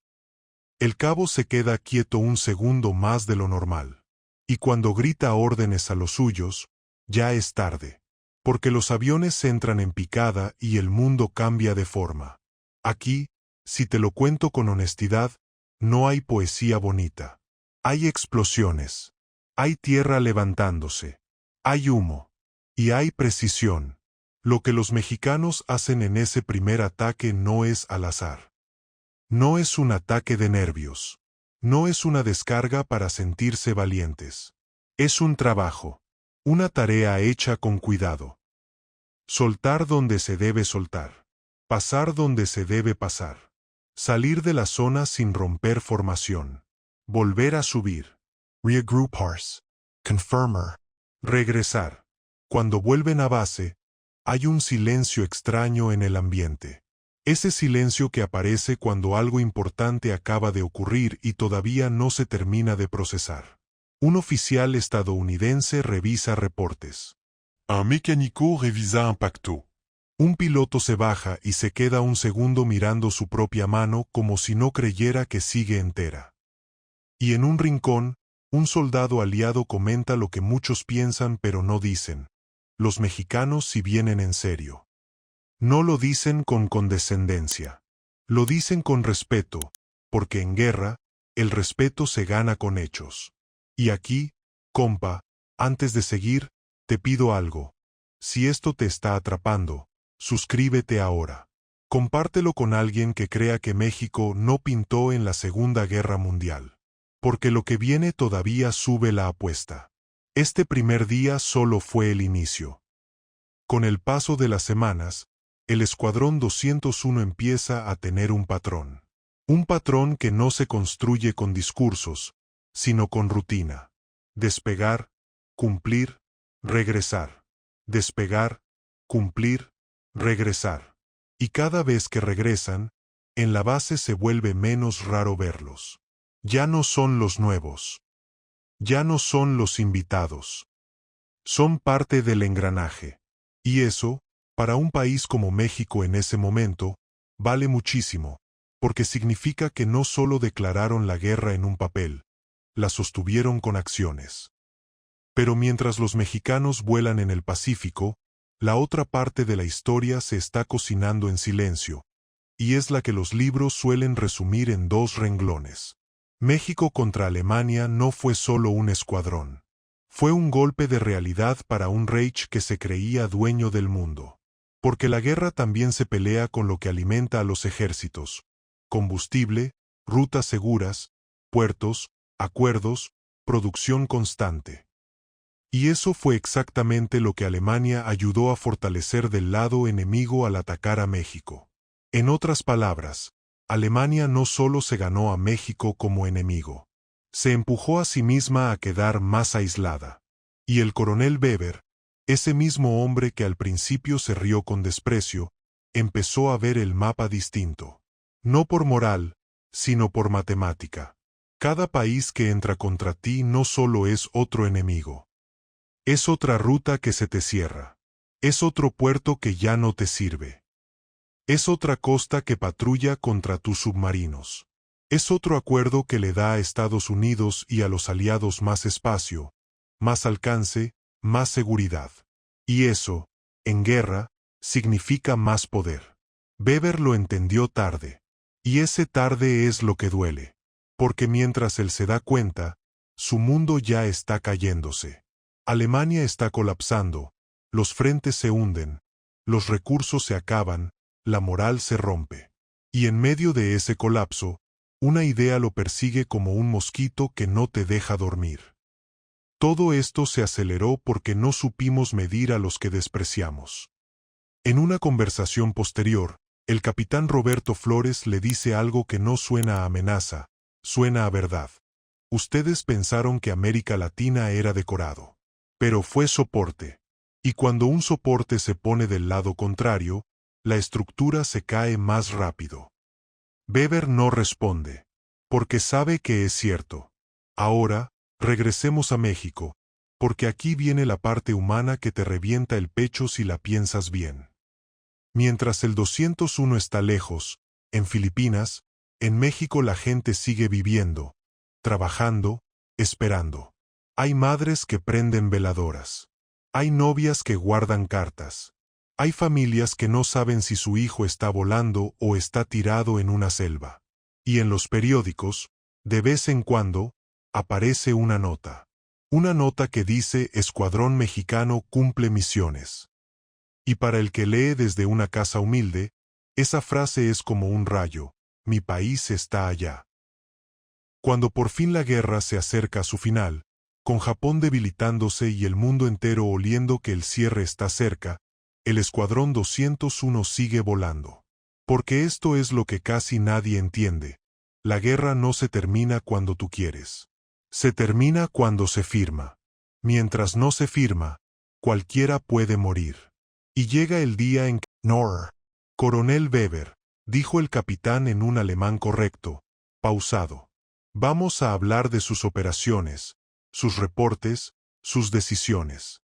El cabo se queda quieto un segundo más de lo normal. Y cuando grita órdenes a los suyos, ya es tarde. Porque los aviones entran en picada y el mundo cambia de forma. Aquí, si te lo cuento con honestidad, no hay poesía bonita. Hay explosiones. Hay tierra levantándose. Hay humo. Y hay precisión. Lo que los mexicanos hacen en ese primer ataque no es al azar. No es un ataque de nervios. No es una descarga para sentirse valientes. Es un trabajo. Una tarea hecha con cuidado. Soltar donde se debe soltar. Pasar donde se debe pasar. Salir de la zona sin romper formación. Volver a subir. Reagruparse. Confirmer. Regresar. Cuando vuelven a base, hay un silencio extraño en el ambiente. Ese silencio que aparece cuando algo importante acaba de ocurrir y todavía no se termina de procesar. Un oficial estadounidense revisa reportes. Un mécanico revisa impacto. Un piloto se baja y se queda un segundo mirando su propia mano como si no creyera que sigue entera. Y en un rincón, un soldado aliado comenta lo que muchos piensan pero no dicen. Los mexicanos sí vienen en serio. No lo dicen con condescendencia. Lo dicen con respeto, porque en guerra, el respeto se gana con hechos. Y aquí, compa, antes de seguir, te pido algo. Si esto te está atrapando, suscríbete ahora. Compártelo con alguien que crea que México no pintó en la Segunda Guerra Mundial. Porque lo que viene todavía sube la apuesta. Este primer día solo fue el inicio. Con el paso de las semanas, el Escuadrón 201 empieza a tener un patrón. Un patrón que no se construye con discursos, sino con rutina. Despegar, cumplir, regresar. Despegar, cumplir, regresar. Y cada vez que regresan, en la base se vuelve menos raro verlos. Ya no son los nuevos. Ya no son los invitados. Son parte del engranaje. Y eso, para un país como México en ese momento, vale muchísimo, porque significa que no solo declararon la guerra en un papel, la sostuvieron con acciones. Pero mientras los mexicanos vuelan en el Pacífico, la otra parte de la historia se está cocinando en silencio, y es la que los libros suelen resumir en 2 renglones. México contra Alemania no fue solo un escuadrón. Fue un golpe de realidad para un Reich que se creía dueño del mundo. Porque la guerra también se pelea con lo que alimenta a los ejércitos. Combustible, rutas seguras, puertos, acuerdos, producción constante. Y eso fue exactamente lo que Alemania ayudó a fortalecer del lado enemigo al atacar a México. En otras palabras, Alemania no solo se ganó a México como enemigo. Se empujó a sí misma a quedar más aislada. Y el coronel Weber, ese mismo hombre que al principio se rió con desprecio, empezó a ver el mapa distinto. No por moral, sino por matemática. Cada país que entra contra ti no solo es otro enemigo. Es otra ruta que se te cierra. Es otro puerto que ya no te sirve. Es otra costa que patrulla contra tus submarinos. Es otro acuerdo que le da a Estados Unidos y a los aliados más espacio, más alcance, más seguridad. Y eso, en guerra, significa más poder. Weber lo entendió tarde. Y ese tarde es lo que duele. Porque mientras él se da cuenta, su mundo ya está cayéndose. Alemania está colapsando, los frentes se hunden, los recursos se acaban, la moral se rompe. Y en medio de ese colapso, Una idea lo persigue como un mosquito que no te deja dormir. Todo esto se aceleró porque no supimos medir a los que despreciamos. En una conversación posterior, el capitán Roberto Flores le dice algo que no suena a amenaza, suena a verdad. Ustedes pensaron que América Latina era decorado. Pero fue soporte. Y cuando un soporte se pone del lado contrario, la estructura se cae más rápido. Weber no responde, porque sabe que es cierto. Ahora, regresemos a México, porque aquí viene la parte humana que te revienta el pecho si la piensas bien. Mientras el 201 está lejos, en Filipinas, en México la gente sigue viviendo, trabajando, esperando. Hay madres que prenden veladoras. Hay novias que guardan cartas. Hay familias que no saben si su hijo está volando o está tirado en una selva. Y en los periódicos, de vez en cuando, aparece una nota. Una nota que dice Escuadrón Mexicano cumple misiones. Y para el que lee desde una casa humilde, esa frase es como un rayo: mi país está allá. Cuando por fin la guerra se acerca a su final, con Japón debilitándose y el mundo entero oliendo que el cierre está cerca, el Escuadrón 201 sigue volando. Porque esto es lo que casi nadie entiende: la guerra no se termina cuando tú quieres. Se termina cuando se firma. Mientras no se firma, cualquiera puede morir. Y llega el día en que... Nor. Coronel Weber, dijo el capitán en un alemán correcto, pausado. Vamos a hablar de sus operaciones, sus reportes, sus decisiones.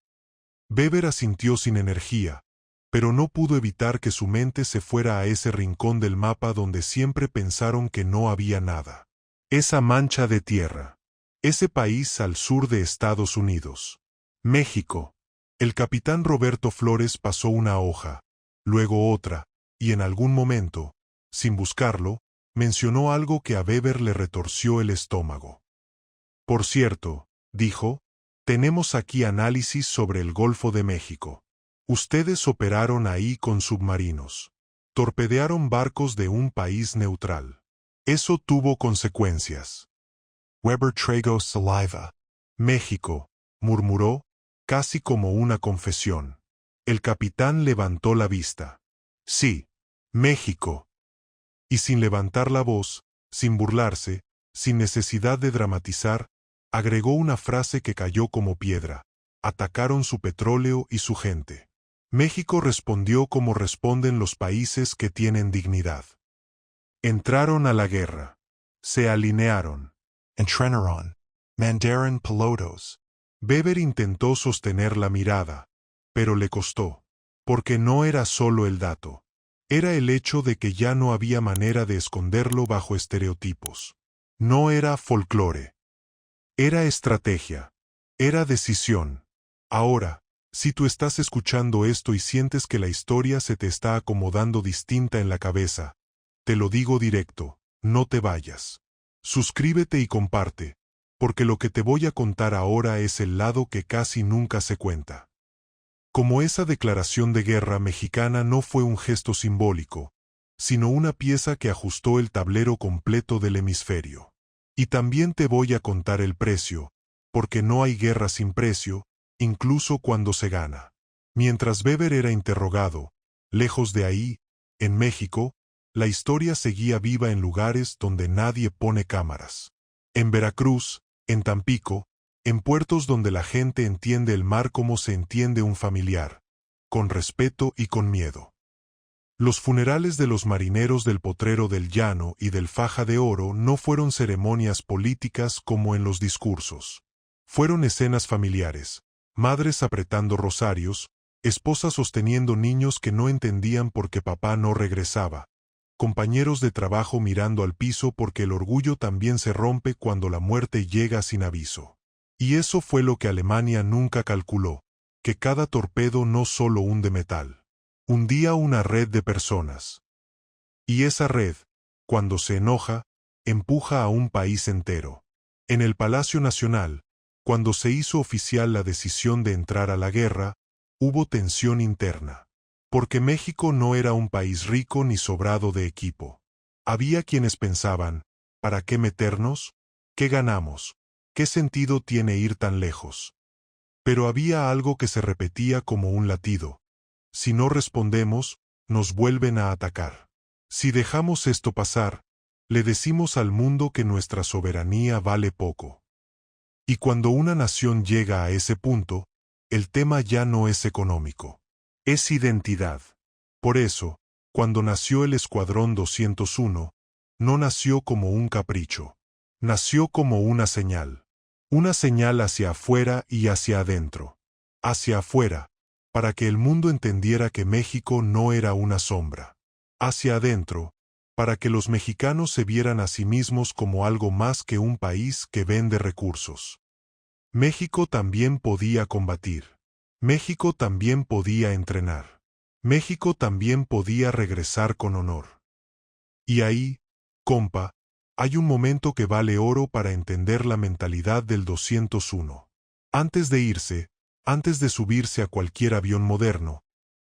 Weber asintió sin energía, pero no pudo evitar que su mente se fuera a ese rincón del mapa donde siempre pensaron que no había nada. Esa mancha de tierra. Ese país al sur de Estados Unidos. México. El capitán Roberto Flores pasó una hoja, luego otra, y en algún momento, sin buscarlo, mencionó algo que a Weber le retorció el estómago. Por cierto, dijo, tenemos aquí análisis sobre el Golfo de México. Ustedes operaron ahí con submarinos. Torpedearon barcos de un país neutral. Eso tuvo consecuencias. Weber tragó saliva. México, murmuró, casi como una confesión. El capitán levantó la vista. Sí, México. Y sin levantar la voz, sin burlarse, sin necesidad de dramatizar, agregó una frase que cayó como piedra. Atacaron su petróleo y su gente. México respondió como responden los países que tienen dignidad. Entraron a la guerra. Se alinearon. Entrenaron. Mandaron pilotos. Weber intentó sostener la mirada, pero le costó. Porque no era solo el dato. Era el hecho de que ya no había manera de esconderlo bajo estereotipos. No era folclore. Era estrategia. Era decisión. Ahora, si tú estás escuchando esto y sientes que la historia se te está acomodando distinta en la cabeza, te lo digo directo, no te vayas. Suscríbete y comparte, porque lo que te voy a contar ahora es el lado que casi nunca se cuenta. Como esa declaración de guerra mexicana no fue un gesto simbólico, sino una pieza que ajustó el tablero completo del hemisferio. Y también te voy a contar el precio, porque no hay guerra sin precio, incluso cuando se gana. Mientras Weber era interrogado, lejos de ahí, en México, la historia seguía viva en lugares donde nadie pone cámaras. En Veracruz, en Tampico, en puertos donde la gente entiende el mar como se entiende un familiar, con respeto y con miedo. Los funerales de los marineros del Potrero del Llano y del Faja de Oro no fueron ceremonias políticas como en los discursos. Fueron escenas familiares, madres apretando rosarios, esposas sosteniendo niños que no entendían por qué papá no regresaba, compañeros de trabajo mirando al piso porque el orgullo también se rompe cuando la muerte llega sin aviso. Y eso fue lo que Alemania nunca calculó, que cada torpedo no solo hunde metal, hundía una red de personas. Y esa red, cuando se enoja, empuja a un país entero. En el Palacio Nacional, cuando se hizo oficial la decisión de entrar a la guerra, hubo tensión interna. Porque México no era un país rico ni sobrado de equipo. Había quienes pensaban, ¿Para qué meternos? ¿Qué ganamos? ¿Qué sentido tiene ir tan lejos? Pero había algo que se repetía como un latido. Si no respondemos, nos vuelven a atacar. Si dejamos esto pasar, le decimos al mundo que nuestra soberanía vale poco. Y cuando una nación llega a ese punto, el tema ya no es económico. Es identidad. Por eso, cuando nació el Escuadrón 201, no nació como un capricho. Nació como una señal. Una señal hacia afuera y hacia adentro. Hacia afuera, para que el mundo entendiera que México no era una sombra. Hacia adentro, para que los mexicanos se vieran a sí mismos como algo más que un país que vende recursos. México también podía combatir. México también podía entrenar. México también podía regresar con honor. Y ahí, compa, hay un momento que vale oro para entender la mentalidad del 201. Antes de irse, antes de subirse a cualquier avión moderno,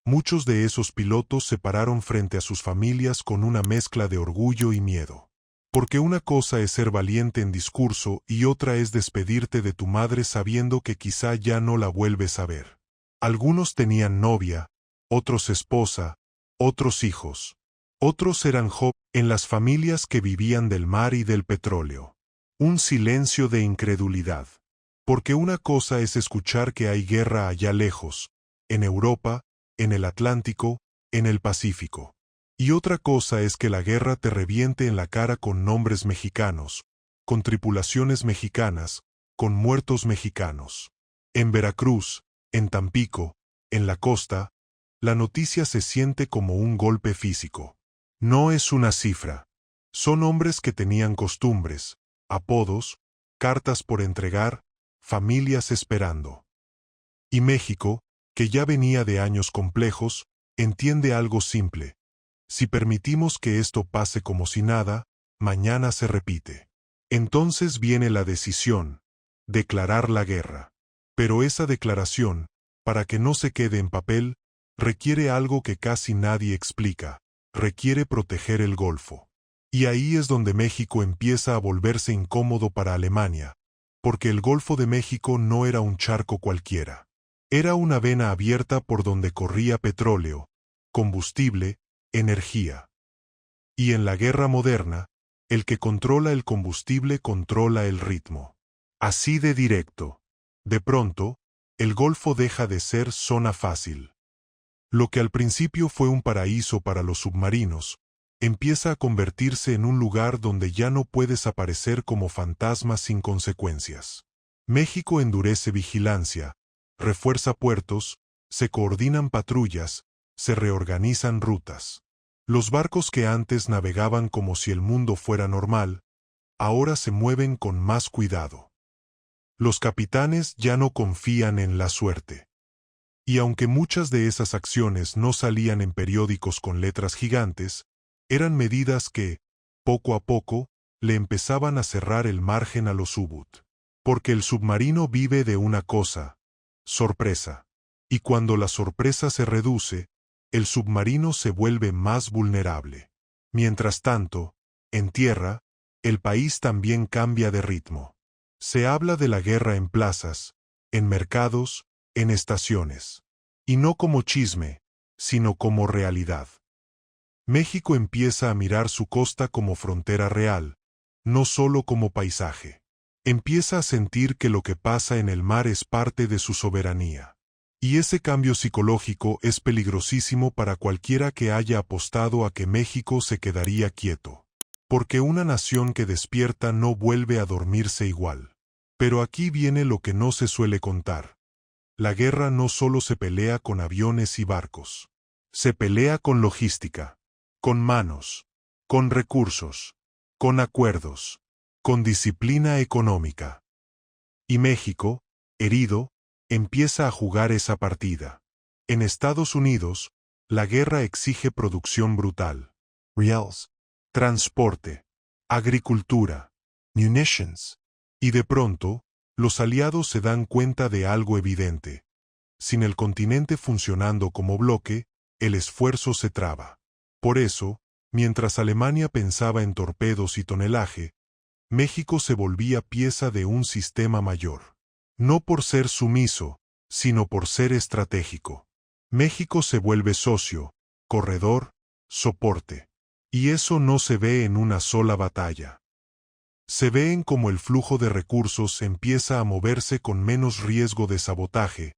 muchos de esos pilotos se pararon frente a sus familias con una mezcla de orgullo y miedo. Porque una cosa es ser valiente en discurso y otra es despedirte de tu madre sabiendo que quizá ya no la vuelves a ver. Algunos tenían novia, otros esposa, otros hijos. Otros eran jóvenes en las familias que vivían del mar y del petróleo. Un silencio de incredulidad. Porque una cosa es escuchar que hay guerra allá lejos, en Europa, en el Atlántico, en el Pacífico. Y otra cosa es que la guerra te reviente en la cara con nombres mexicanos, con tripulaciones mexicanas, con muertos mexicanos. En Veracruz, en Tampico, en la costa, la noticia se siente como un golpe físico. No es una cifra. Son hombres que tenían costumbres, apodos, cartas por entregar, familias esperando. Y México, que ya venía de años complejos, entiende algo simple. Si permitimos que esto pase como si nada, mañana se repite. Entonces viene la decisión, declarar la guerra. Pero esa declaración, para que no se quede en papel, requiere algo que casi nadie explica. Requiere proteger el Golfo. Y ahí es donde México empieza a volverse incómodo para Alemania, porque el Golfo de México no era un charco cualquiera. Era una vena abierta por donde corría petróleo, combustible, energía. Y en la guerra moderna, el que controla el combustible controla el ritmo. Así de directo. De pronto, el Golfo deja de ser zona fácil. Lo que al principio fue un paraíso para los submarinos, empieza a convertirse en un lugar donde ya no puedes aparecer como fantasma sin consecuencias. México endurece vigilancia, refuerza puertos, se coordinan patrullas, se reorganizan rutas. Los barcos que antes navegaban como si el mundo fuera normal, ahora se mueven con más cuidado. Los capitanes ya no confían en la suerte. Y aunque muchas de esas acciones no salían en periódicos con letras gigantes, eran medidas que, poco a poco, le empezaban a cerrar el margen a los U-Boot. Porque el submarino vive de una cosa, sorpresa. Y cuando la sorpresa se reduce, el submarino se vuelve más vulnerable. Mientras tanto, en tierra, el país también cambia de ritmo. Se habla de la guerra en plazas, en mercados, en estaciones. Y no como chisme, sino como realidad. México empieza a mirar su costa como frontera real, no solo como paisaje. Empieza a sentir que lo que pasa en el mar es parte de su soberanía. Y ese cambio psicológico es peligrosísimo para cualquiera que haya apostado a que México se quedaría quieto. Porque una nación que despierta no vuelve a dormirse igual. Pero aquí viene lo que no se suele contar. La guerra no solo se pelea con aviones y barcos. Se pelea con logística, con manos, con recursos, con acuerdos, con disciplina económica. Y México, herido, empieza a jugar esa partida. En Estados Unidos, la guerra exige producción brutal. Reals, transporte, agricultura, munitions. Y de pronto, los aliados se dan cuenta de algo evidente. Sin el continente funcionando como bloque, el esfuerzo se traba. Por eso, mientras Alemania pensaba en torpedos y tonelaje, México se volvía pieza de un sistema mayor. No por ser sumiso, sino por ser estratégico. México se vuelve socio, corredor, soporte. Y eso no se ve en una sola batalla. Se ve en cómo el flujo de recursos empieza a moverse con menos riesgo de sabotaje,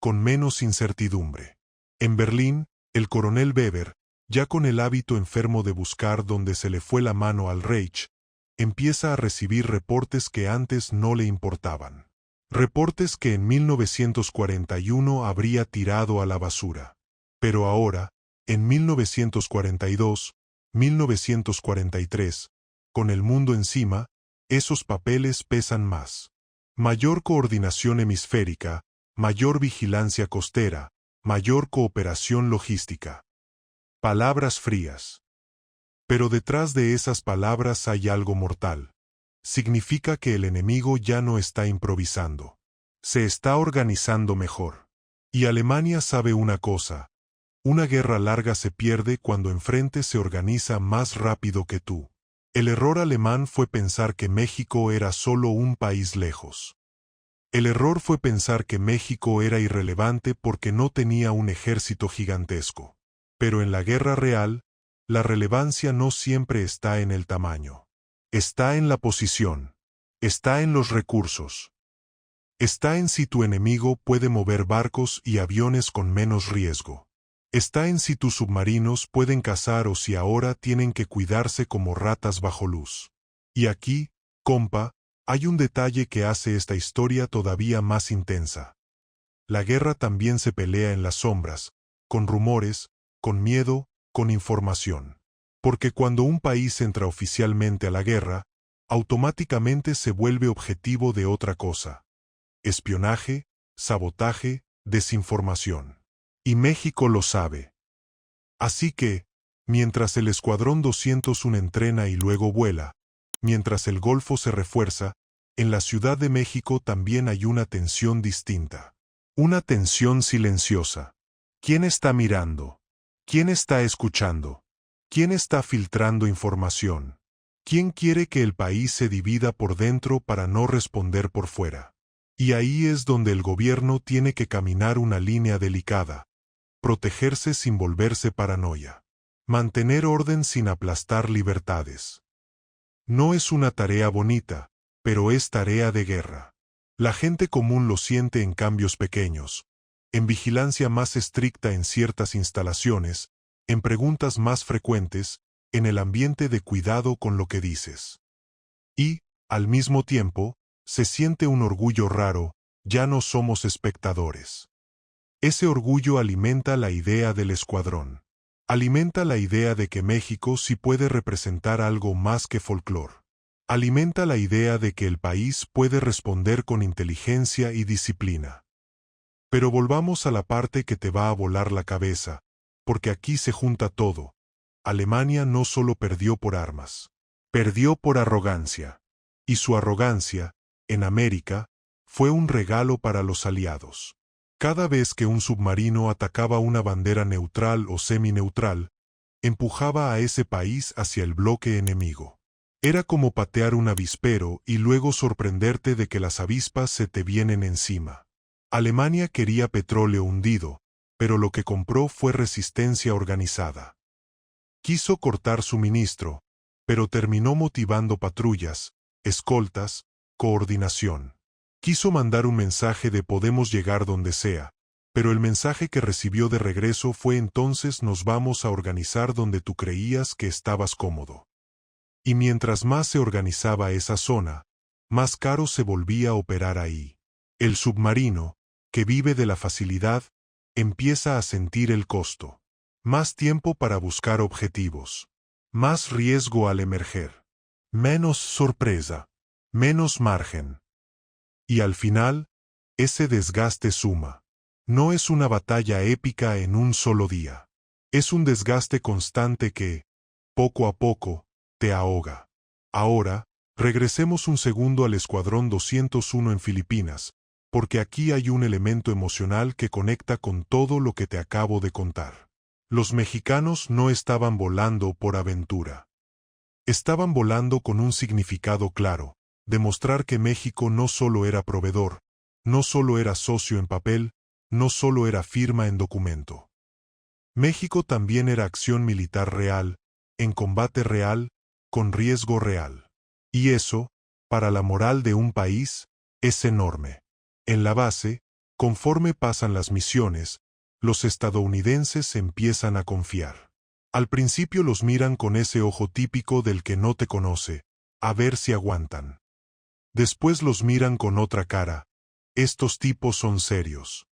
con menos incertidumbre. En Berlín, el coronel Weber, ya con el hábito enfermo de buscar donde se le fue la mano al Reich, empieza a recibir reportes que antes no le importaban. Reportes que en 1941 habría tirado a la basura. Pero ahora, en 1942, 1943, con el mundo encima, esos papeles pesan más. Mayor coordinación hemisférica, mayor vigilancia costera, mayor cooperación logística. Palabras frías. Pero detrás de esas palabras hay algo mortal. Significa que el enemigo ya no está improvisando. Se está organizando mejor. Y Alemania sabe una cosa. Una guerra larga se pierde cuando enfrente se organiza más rápido que tú. El error alemán fue pensar que México era solo un país lejos. El error fue pensar que México era irrelevante porque no tenía un ejército gigantesco. Pero en la guerra real, la relevancia no siempre está en el tamaño. Está en la posición. Está en los recursos. Está en si tu enemigo puede mover barcos y aviones con menos riesgo. Está en si tus submarinos pueden cazar o si ahora tienen que cuidarse como ratas bajo luz. Y aquí, compa, hay un detalle que hace esta historia todavía más intensa. La guerra también se pelea en las sombras, con rumores, con miedo, con información. Porque cuando un país entra oficialmente a la guerra, automáticamente se vuelve objetivo de otra cosa. Espionaje, sabotaje, desinformación. Y México lo sabe. Así que, mientras el Escuadrón 201 entrena y luego vuela, mientras el Golfo se refuerza, en la Ciudad de México también hay una tensión distinta. Una tensión silenciosa. ¿Quién está mirando? ¿Quién está escuchando? ¿Quién está filtrando información? ¿Quién quiere que el país se divida por dentro para no responder por fuera? Y ahí es donde el gobierno tiene que caminar una línea delicada. Protegerse sin volverse paranoia. Mantener orden sin aplastar libertades. No es una tarea bonita, pero es tarea de guerra. La gente común lo siente en cambios pequeños, en vigilancia más estricta en ciertas instalaciones, en preguntas más frecuentes, en el ambiente de cuidado con lo que dices. Y, al mismo tiempo, se siente un orgullo raro, ya no somos espectadores. Ese orgullo alimenta la idea del escuadrón. Alimenta la idea de que México sí puede representar algo más que folclore. Alimenta la idea de que el país puede responder con inteligencia y disciplina. Pero volvamos a la parte que te va a volar la cabeza, porque aquí se junta todo. Alemania no solo perdió por armas, perdió por arrogancia. Y su arrogancia, en América, fue un regalo para los aliados. Cada vez que un submarino atacaba una bandera neutral o semineutral, empujaba a ese país hacia el bloque enemigo. Era como patear un avispero y luego sorprenderte de que las avispas se te vienen encima. Alemania quería petróleo hundido, pero lo que compró fue resistencia organizada. Quiso cortar suministro, pero terminó motivando patrullas, escoltas, coordinación. Quiso mandar un mensaje de podemos llegar donde sea, pero el mensaje que recibió de regreso fue entonces nos vamos a organizar donde tú creías que estabas cómodo. Y mientras más se organizaba esa zona, más caro se volvía operar ahí. El submarino, que vive de la facilidad, empieza a sentir el costo. Más tiempo para buscar objetivos. Más riesgo al emerger. Menos sorpresa. Menos margen. Y al final, ese desgaste suma. No es una batalla épica en un solo día. Es un desgaste constante que, poco a poco, te ahoga. Ahora, regresemos un segundo al Escuadrón 201 en Filipinas, porque aquí hay un elemento emocional que conecta con todo lo que te acabo de contar. Los mexicanos no estaban volando por aventura. Estaban volando con un significado claro: demostrar que México no solo era proveedor, no solo era socio en papel, no solo era firma en documento. México también era acción militar real, en combate real, con riesgo real. Y eso, para la moral de un país, es enorme. En la base, conforme pasan las misiones, los estadounidenses empiezan a confiar. Al principio los miran con ese ojo típico del que no te conoce, a ver si aguantan. Después los miran con otra cara: estos tipos son serios.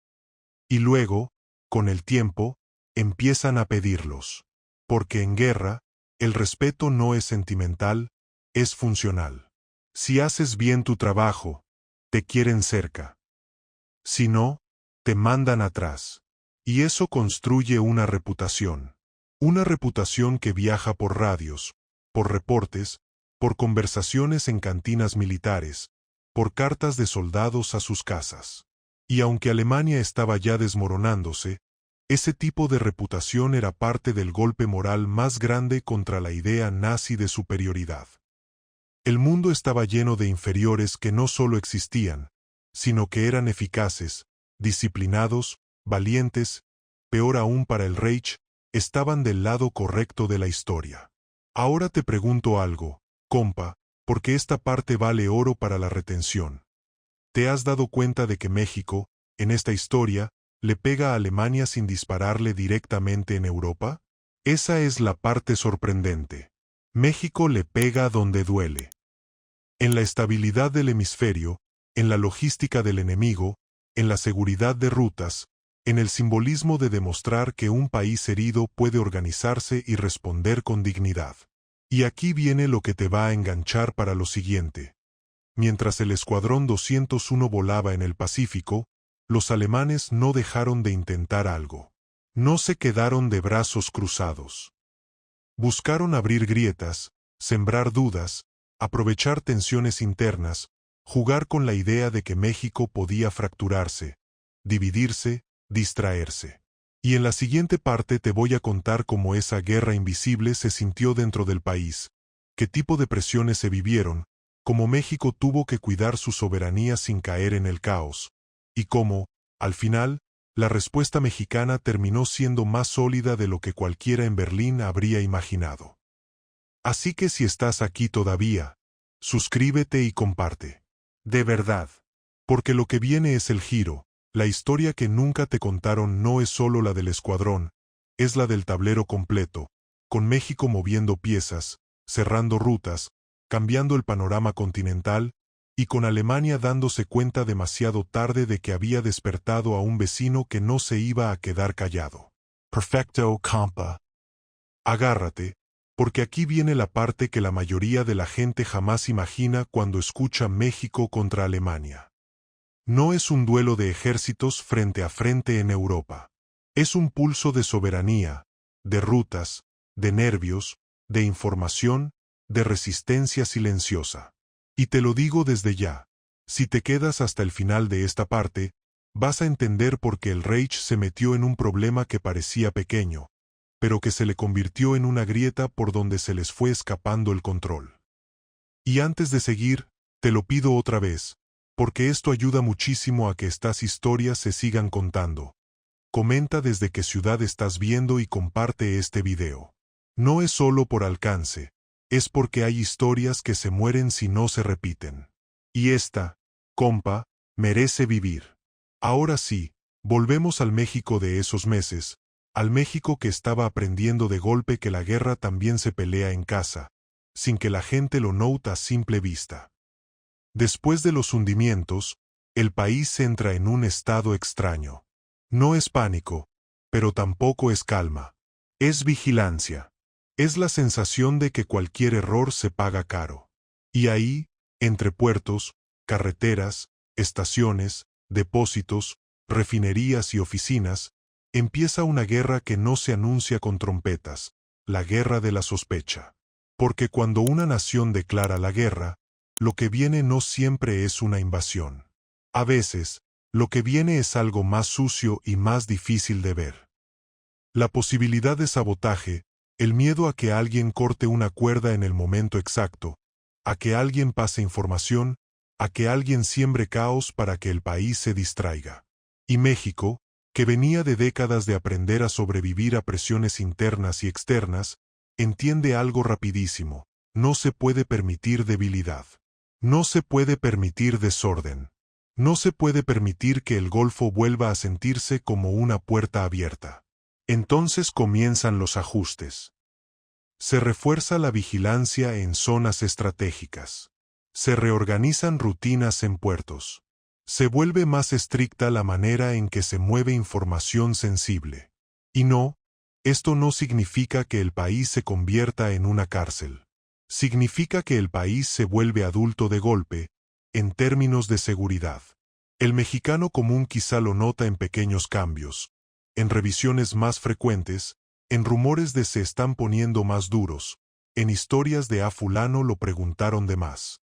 Y luego, con el tiempo, empiezan a pedirlos. Porque en guerra, el respeto no es sentimental, es funcional. Si haces bien tu trabajo, te quieren cerca. Si no, te mandan atrás. Y eso construye una reputación. Una reputación que viaja por radios, por reportes, por conversaciones en cantinas militares, por cartas de soldados a sus casas. Y aunque Alemania estaba ya desmoronándose, ese tipo de reputación era parte del golpe moral más grande contra la idea nazi de superioridad. El mundo estaba lleno de inferiores que no solo existían, sino que eran eficaces, disciplinados, valientes, peor aún para el Reich, estaban del lado correcto de la historia. Ahora te pregunto algo, compa, porque esta parte vale oro para la retención. ¿Te has dado cuenta de que México, en esta historia, le pega a Alemania sin dispararle directamente en Europa? Esa es la parte sorprendente. México le pega donde duele. En la estabilidad del hemisferio, en la logística del enemigo, en la seguridad de rutas, en el simbolismo de demostrar que un país herido puede organizarse y responder con dignidad. Y aquí viene lo que te va a enganchar para lo siguiente. Mientras el Escuadrón 201 volaba en el Pacífico, los alemanes no dejaron de intentar algo. No se quedaron de brazos cruzados. Buscaron abrir grietas, sembrar dudas, aprovechar tensiones internas, jugar con la idea de que México podía fracturarse, dividirse, distraerse. Y en la siguiente parte te voy a contar cómo esa guerra invisible se sintió dentro del país, qué tipo de presiones se vivieron, cómo México tuvo que cuidar su soberanía sin caer en el caos, y cómo, al final, la respuesta mexicana terminó siendo más sólida de lo que cualquiera en Berlín habría imaginado. Así que si estás aquí todavía, suscríbete y comparte. De verdad. Porque lo que viene es el giro. La historia que nunca te contaron no es solo la del escuadrón, es la del tablero completo, con México moviendo piezas, cerrando rutas, cambiando el panorama continental, y con Alemania dándose cuenta demasiado tarde de que había despertado a un vecino que no se iba a quedar callado. Perfecto, compa. Agárrate, porque aquí viene la parte que la mayoría de la gente jamás imagina cuando escucha México contra Alemania. No es un duelo de ejércitos frente a frente en Europa. Es un pulso de soberanía, de rutas, de nervios, de información, de resistencia silenciosa. Y te lo digo desde ya, si te quedas hasta el final de esta parte, vas a entender por qué el Reich se metió en un problema que parecía pequeño, pero que se le convirtió en una grieta por donde se les fue escapando el control. Y antes de seguir, te lo pido otra vez, porque esto ayuda muchísimo a que estas historias se sigan contando. Comenta desde qué ciudad estás viendo y comparte este video. No es solo por alcance, es porque hay historias que se mueren si no se repiten. Y esta, compa, merece vivir. Ahora sí, volvemos al México de esos meses, al México que estaba aprendiendo de golpe que la guerra también se pelea en casa, sin que la gente lo nota a simple vista. Después de los hundimientos, el país entra en un estado extraño. No es pánico, pero tampoco es calma. Es vigilancia. Es la sensación de que cualquier error se paga caro. Y ahí, entre puertos, carreteras, estaciones, depósitos, refinerías y oficinas, empieza una guerra que no se anuncia con trompetas, la guerra de la sospecha. Porque cuando una nación declara la guerra, lo que viene no siempre es una invasión. A veces, lo que viene es algo más sucio y más difícil de ver. La posibilidad de sabotaje, El miedo a que alguien corte una cuerda en el momento exacto, a que alguien pase información, a que alguien siembre caos para que el país se distraiga. Y México, que venía de décadas de aprender a sobrevivir a presiones internas y externas, entiende algo rapidísimo: no se puede permitir debilidad. No se puede permitir desorden. No se puede permitir que el Golfo vuelva a sentirse como una puerta abierta. Entonces comienzan los ajustes. Se refuerza la vigilancia en zonas estratégicas. Se reorganizan rutinas en puertos. Se vuelve más estricta la manera en que se mueve información sensible. Y no, esto no significa que el país se convierta en una cárcel. Significa que el país se vuelve adulto de golpe, en términos de seguridad. El mexicano común quizá lo nota en pequeños cambios, en revisiones más frecuentes, en rumores de se están poniendo más duros, en historias de a fulano lo preguntaron de más.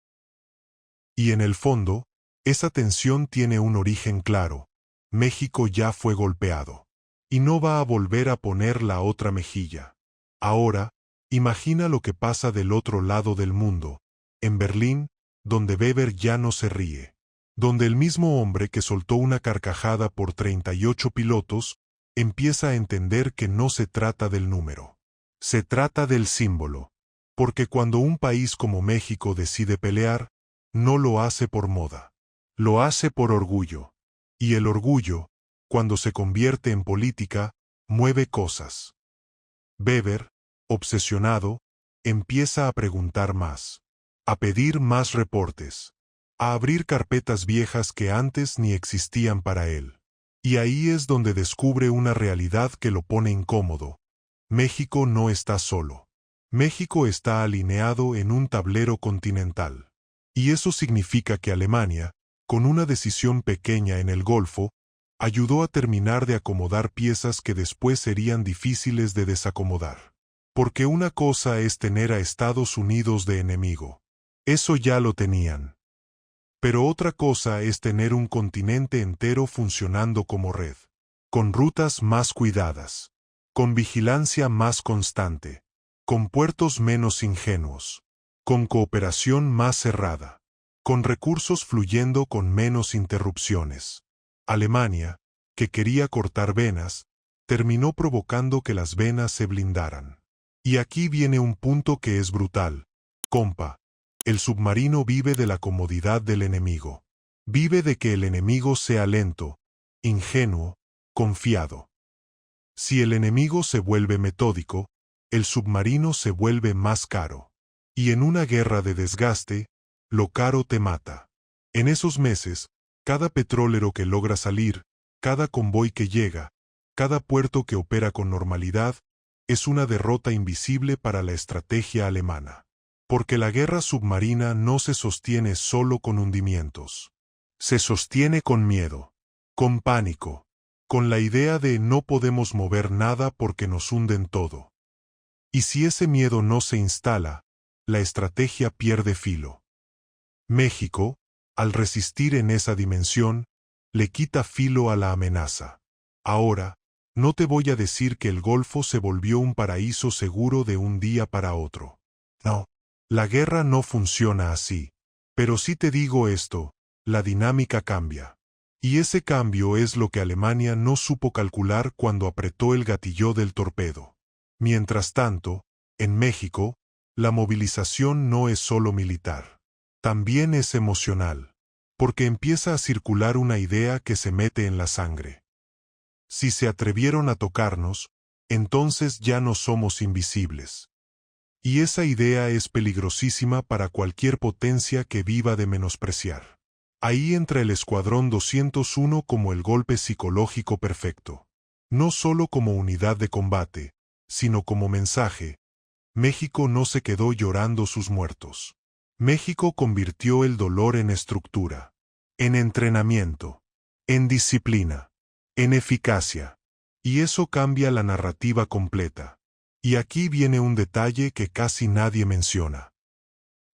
Y en el fondo, esa tensión tiene un origen claro: México ya fue golpeado. Y no va a volver a poner la otra mejilla. Ahora, imagina lo que pasa del otro lado del mundo, en Berlín, donde Weber ya no se ríe. Donde el mismo hombre que soltó una carcajada por 38 pilotos, empieza a entender que no se trata del número. Se trata del símbolo. Porque cuando un país como México decide pelear, no lo hace por moda. Lo hace por orgullo. Y el orgullo, cuando se convierte en política, mueve cosas. Weber, obsesionado, empieza a preguntar más. A pedir más reportes. A abrir carpetas viejas que antes ni existían para él. Y ahí es donde descubre una realidad que lo pone incómodo. México no está solo. México está alineado en un tablero continental. Y eso significa que Alemania, con una decisión pequeña en el Golfo, ayudó a terminar de acomodar piezas que después serían difíciles de desacomodar. Porque una cosa es tener a Estados Unidos de enemigo. Eso ya lo tenían. Pero otra cosa es tener un continente entero funcionando como red, con rutas más cuidadas, con vigilancia más constante, con puertos menos ingenuos, con cooperación más cerrada, con recursos fluyendo con menos interrupciones. Alemania, que quería cortar venas, terminó provocando que las venas se blindaran. Y aquí viene un punto que es brutal. Compa. El submarino vive de la comodidad del enemigo. Vive de que el enemigo sea lento, ingenuo, confiado. Si el enemigo se vuelve metódico, el submarino se vuelve más caro. Y en una guerra de desgaste, lo caro te mata. En esos meses, cada petrolero que logra salir, cada convoy que llega, cada puerto que opera con normalidad, es una derrota invisible para la estrategia alemana. Porque la guerra submarina no se sostiene solo con hundimientos. Se sostiene con miedo, con pánico, con la idea de no podemos mover nada porque nos hunden todo. Y si ese miedo no se instala, la estrategia pierde filo. México, al resistir en esa dimensión, le quita filo a la amenaza. Ahora, no te voy a decir que el Golfo se volvió un paraíso seguro de un día para otro. No. La guerra no funciona así. Pero sí te digo esto, la dinámica cambia. Y ese cambio es lo que Alemania no supo calcular cuando apretó el gatillo del torpedo. Mientras tanto, en México, la movilización no es solo militar. También es emocional. Porque empieza a circular una idea que se mete en la sangre. Si se atrevieron a tocarnos, entonces ya no somos invisibles. Y esa idea es peligrosísima para cualquier potencia que viva de menospreciar. Ahí entra el Escuadrón 201 como el golpe psicológico perfecto. No solo como unidad de combate, sino como mensaje. México no se quedó llorando sus muertos. México convirtió el dolor en estructura, en entrenamiento, en disciplina, en eficacia. Y eso cambia la narrativa completa. Y aquí viene un detalle que casi nadie menciona.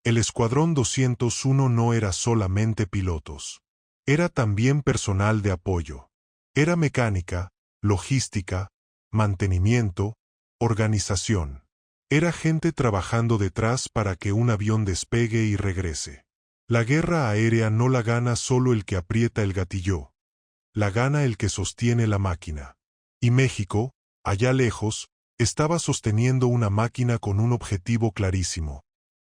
El Escuadrón 201 no era solamente pilotos. Era también personal de apoyo. Era mecánica, logística, mantenimiento, organización. Era gente trabajando detrás para que un avión despegue y regrese. La guerra aérea no la gana solo el que aprieta el gatillo. La gana el que sostiene la máquina. Y México, allá lejos, estaba sosteniendo una máquina con un objetivo clarísimo: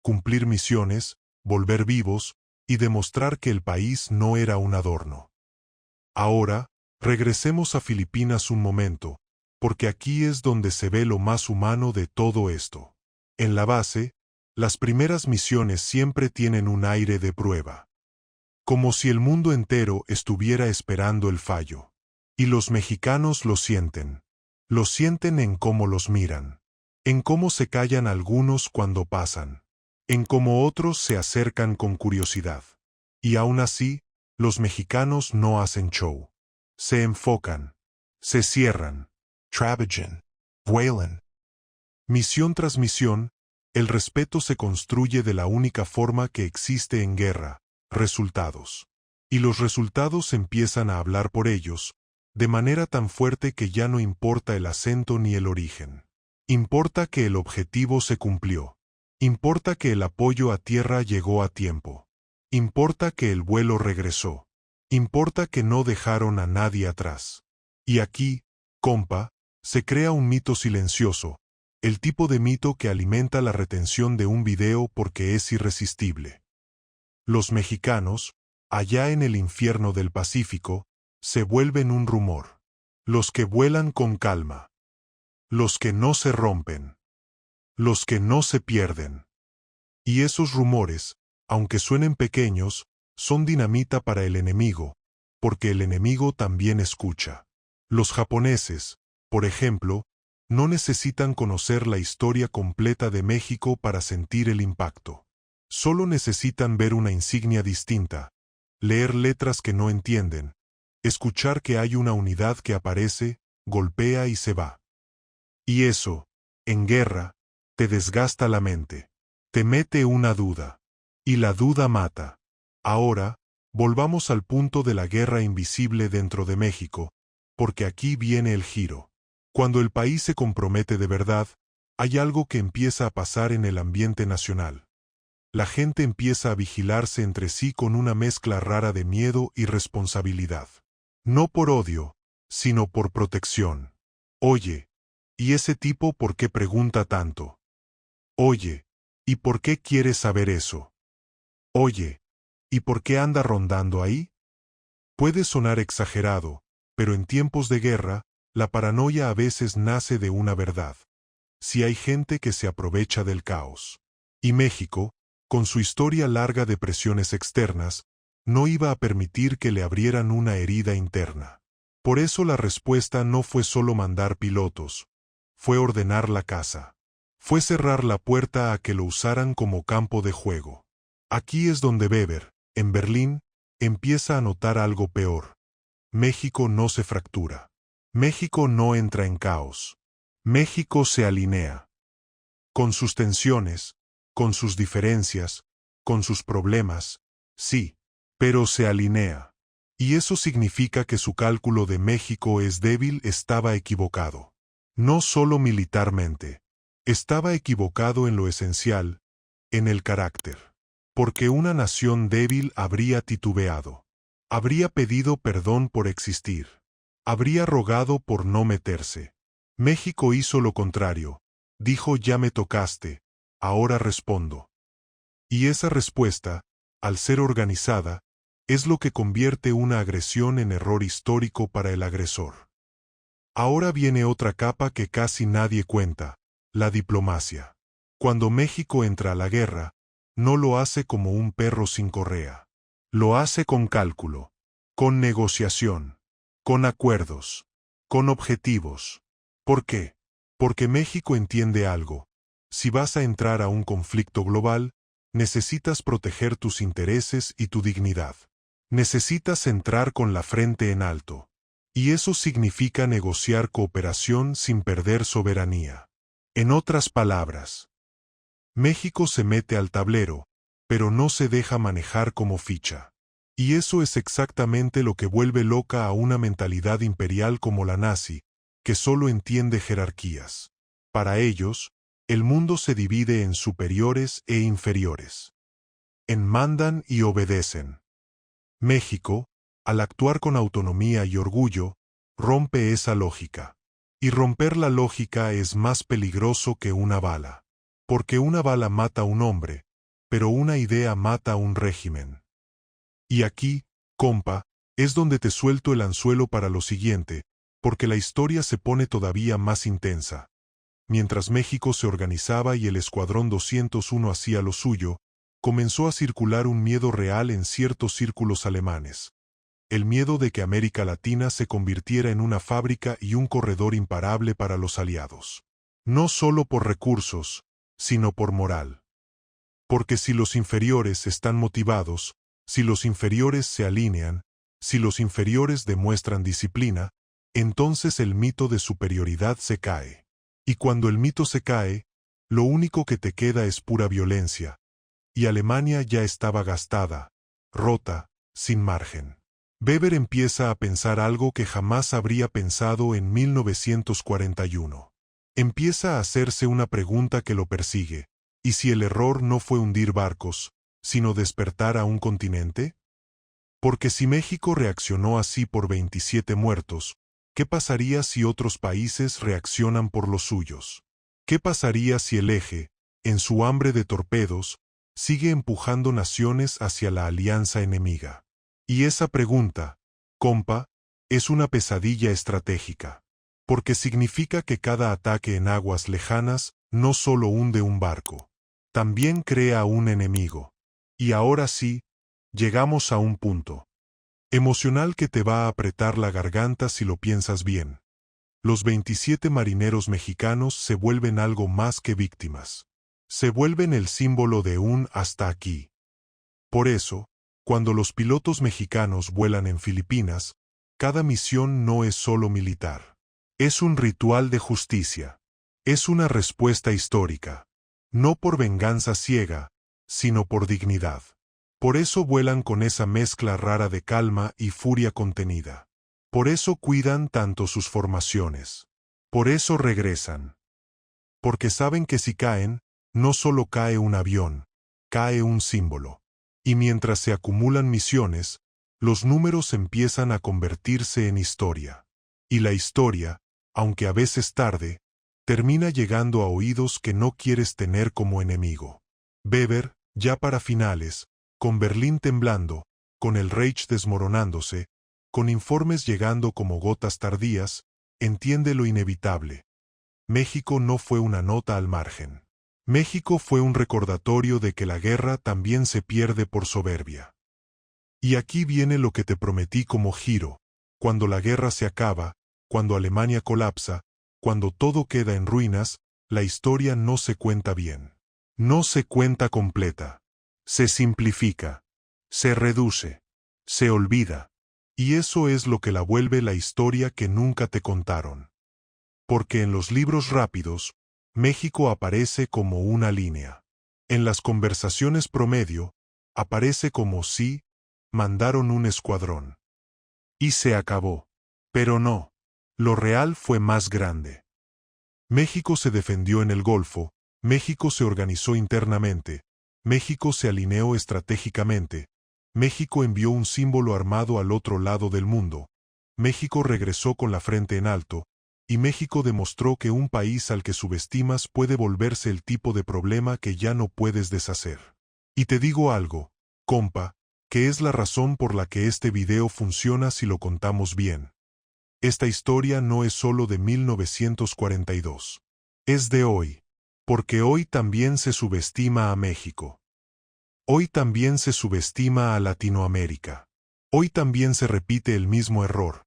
cumplir misiones, volver vivos, y demostrar que el país no era un adorno. Ahora, regresemos a Filipinas un momento, porque aquí es donde se ve lo más humano de todo esto. En la base, las primeras misiones siempre tienen un aire de prueba. Como si el mundo entero estuviera esperando el fallo. Y los mexicanos lo sienten. Lo sienten en cómo los miran. En cómo se callan algunos cuando pasan. En cómo otros se acercan con curiosidad. Y aún así, los mexicanos no hacen show. Se enfocan. Se cierran. Trabajan. Vuelan. Misión tras misión, el respeto se construye de la única forma que existe en guerra: resultados. Y los resultados empiezan a hablar por ellos, de manera tan fuerte que ya no importa el acento ni el origen. Importa que el objetivo se cumplió. Importa que el apoyo a tierra llegó a tiempo. Importa que el vuelo regresó. Importa que no dejaron a nadie atrás. Y aquí, compa, se crea un mito silencioso, el tipo de mito que alimenta la retención de un video porque es irresistible. Los mexicanos, allá en el infierno del Pacífico, se vuelven un rumor. Los que vuelan con calma. Los que no se rompen. Los que no se pierden. Y esos rumores, aunque suenen pequeños, son dinamita para el enemigo, porque el enemigo también escucha. Los japoneses, por ejemplo, no necesitan conocer la historia completa de México para sentir el impacto. Solo necesitan ver una insignia distinta, leer letras que no entienden, escuchar que hay una unidad que aparece, golpea y se va. Y eso, en guerra, te desgasta la mente. Te mete una duda. Y la duda mata. Ahora, volvamos al punto de la guerra invisible dentro de México, porque aquí viene el giro. Cuando el país se compromete de verdad, hay algo que empieza a pasar en el ambiente nacional. La gente empieza a vigilarse entre sí con una mezcla rara de miedo y responsabilidad. No por odio, sino por protección. Oye, ¿y ese tipo por qué pregunta tanto? Oye, ¿y por qué quiere saber eso? Oye, ¿y por qué anda rondando ahí? Puede sonar exagerado, pero en tiempos de guerra, la paranoia a veces nace de una verdad. Si hay gente que se aprovecha del caos. Y México, con su historia larga de presiones externas, no iba a permitir que le abrieran una herida interna. Por eso la respuesta no fue solo mandar pilotos, fue ordenar la casa. Fue cerrar la puerta a que lo usaran como campo de juego. Aquí es donde Weber, en Berlín, empieza a notar algo peor. México no se fractura. México no entra en caos. México se alinea. Con sus tensiones, con sus diferencias, con sus problemas, sí, pero se alinea. Y eso significa que su cálculo de México es débil estaba equivocado. No solo militarmente. Estaba equivocado en lo esencial, en el carácter. Porque una nación débil habría titubeado. Habría pedido perdón por existir. Habría rogado por no meterse. México hizo lo contrario. Dijo: ya me tocaste, ahora respondo. Y esa respuesta, al ser organizada, es lo que convierte una agresión en error histórico para el agresor. Ahora viene otra capa que casi nadie cuenta: la diplomacia. Cuando México entra a la guerra, no lo hace como un perro sin correa. Lo hace con cálculo, con negociación, con acuerdos, con objetivos. ¿Por qué? Porque México entiende algo. Si vas a entrar a un conflicto global, necesitas proteger tus intereses y tu dignidad. Necesitas entrar con la frente en alto. Y eso significa negociar cooperación sin perder soberanía. En otras palabras, México se mete al tablero, pero no se deja manejar como ficha. Y eso es exactamente lo que vuelve loca a una mentalidad imperial como la nazi, que solo entiende jerarquías. Para ellos, El mundo se divide en superiores e inferiores. En mandan y obedecen. México, al actuar con autonomía y orgullo, rompe esa lógica. Y romper la lógica es más peligroso que una bala. Porque una bala mata a un hombre, pero una idea mata a un régimen. Y aquí, compa, es donde te suelto el anzuelo para lo siguiente, porque la historia se pone todavía más intensa. Mientras México se organizaba y el Escuadrón 201 hacía lo suyo, comenzó a circular un miedo real en ciertos círculos alemanes. El miedo de que América Latina se convirtiera en una fábrica y un corredor imparable para los aliados. No solo por recursos, sino por moral. Porque si los inferiores están motivados, si los inferiores se alinean, si los inferiores demuestran disciplina, entonces el mito de superioridad se cae. Y cuando el mito se cae, lo único que te queda es pura violencia. Y Alemania ya estaba gastada, rota, sin margen. Weber empieza a pensar algo que jamás habría pensado en 1941. Empieza a hacerse una pregunta que lo persigue. ¿Y si el error no fue hundir barcos, sino despertar a un continente? Porque si México reaccionó así por 27 muertos, ¿qué pasaría si otros países reaccionan por los suyos? ¿Qué pasaría si el eje, en su hambre de torpedos, sigue empujando naciones hacia la alianza enemiga? Y esa pregunta, compa, es una pesadilla estratégica. Porque significa que cada ataque en aguas lejanas no solo hunde un barco, también crea un enemigo. Y ahora sí, llegamos a un punto emocional que te va a apretar la garganta si lo piensas bien. Los 27 marineros mexicanos se vuelven algo más que víctimas. Se vuelven el símbolo de un hasta aquí. Por eso, cuando los pilotos mexicanos vuelan en Filipinas, cada misión no es solo militar. Es un ritual de justicia. Es una respuesta histórica. No por venganza ciega, sino por dignidad. Por eso vuelan con esa mezcla rara de calma y furia contenida. Por eso cuidan tanto sus formaciones. Por eso regresan. Porque saben que si caen, no solo cae un avión, cae un símbolo. Y mientras se acumulan misiones, los números empiezan a convertirse en historia. Y la historia, aunque a veces tarde, termina llegando a oídos que no quieres tener como enemigo. Weber, ya para finales, con Berlín temblando, con el Reich desmoronándose, con informes llegando como gotas tardías, entiende lo inevitable. México no fue una nota al margen. México fue un recordatorio de que la guerra también se pierde por soberbia. Y aquí viene lo que te prometí como giro. Cuando la guerra se acaba, cuando Alemania colapsa, cuando todo queda en ruinas, la historia no se cuenta bien. No se cuenta completa. Se simplifica. Se reduce. Se olvida. Y eso es lo que la vuelve la historia que nunca te contaron. Porque en los libros rápidos, México aparece como una línea. En las conversaciones promedio, aparece como sí, mandaron un escuadrón. Y se acabó. Pero no. Lo real fue más grande. México se defendió en el Golfo, México se organizó internamente, México se alineó estratégicamente, México envió un símbolo armado al otro lado del mundo, México regresó con la frente en alto, y México demostró que un país al que subestimas puede volverse el tipo de problema que ya no puedes deshacer. Y te digo algo, compa, que es la razón por la que este video funciona si lo contamos bien. Esta historia no es solo de 1942. Es de hoy. Porque hoy también se subestima a México. Hoy también se subestima a Latinoamérica. Hoy también se repite el mismo error.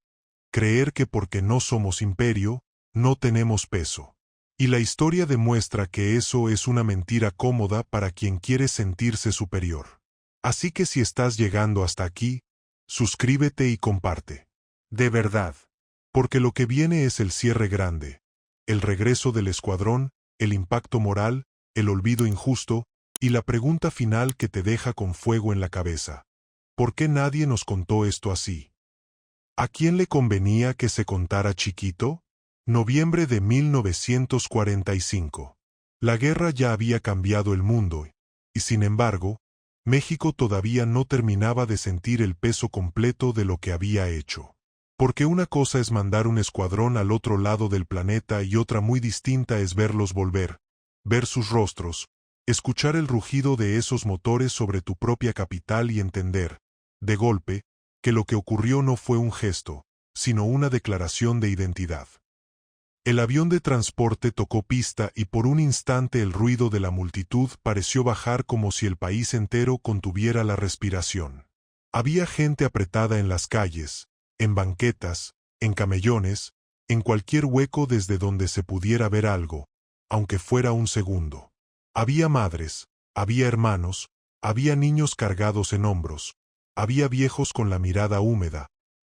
Creer que porque no somos imperio, no tenemos peso. Y la historia demuestra que eso es una mentira cómoda para quien quiere sentirse superior. Así que si estás llegando hasta aquí, suscríbete y comparte. De verdad. Porque lo que viene es el cierre grande, el regreso del escuadrón, el impacto moral, el olvido injusto, y la pregunta final que te deja con fuego en la cabeza. ¿Por qué nadie nos contó esto así? ¿A quién le convenía que se contara chiquito? Noviembre de 1945. La guerra ya había cambiado el mundo, y sin embargo, México todavía no terminaba de sentir el peso completo de lo que había hecho. Porque una cosa es mandar un escuadrón al otro lado del planeta y otra muy distinta es verlos volver, ver sus rostros, escuchar el rugido de esos motores sobre tu propia capital y entender, de golpe, que lo que ocurrió no fue un gesto, sino una declaración de identidad. El avión de transporte tocó pista y por un instante el ruido de la multitud pareció bajar como si el país entero contuviera la respiración. Había gente apretada en las calles, en banquetas, en camellones, en cualquier hueco desde donde se pudiera ver algo, aunque fuera un segundo. Había madres, había hermanos, había niños cargados en hombros, había viejos con la mirada húmeda,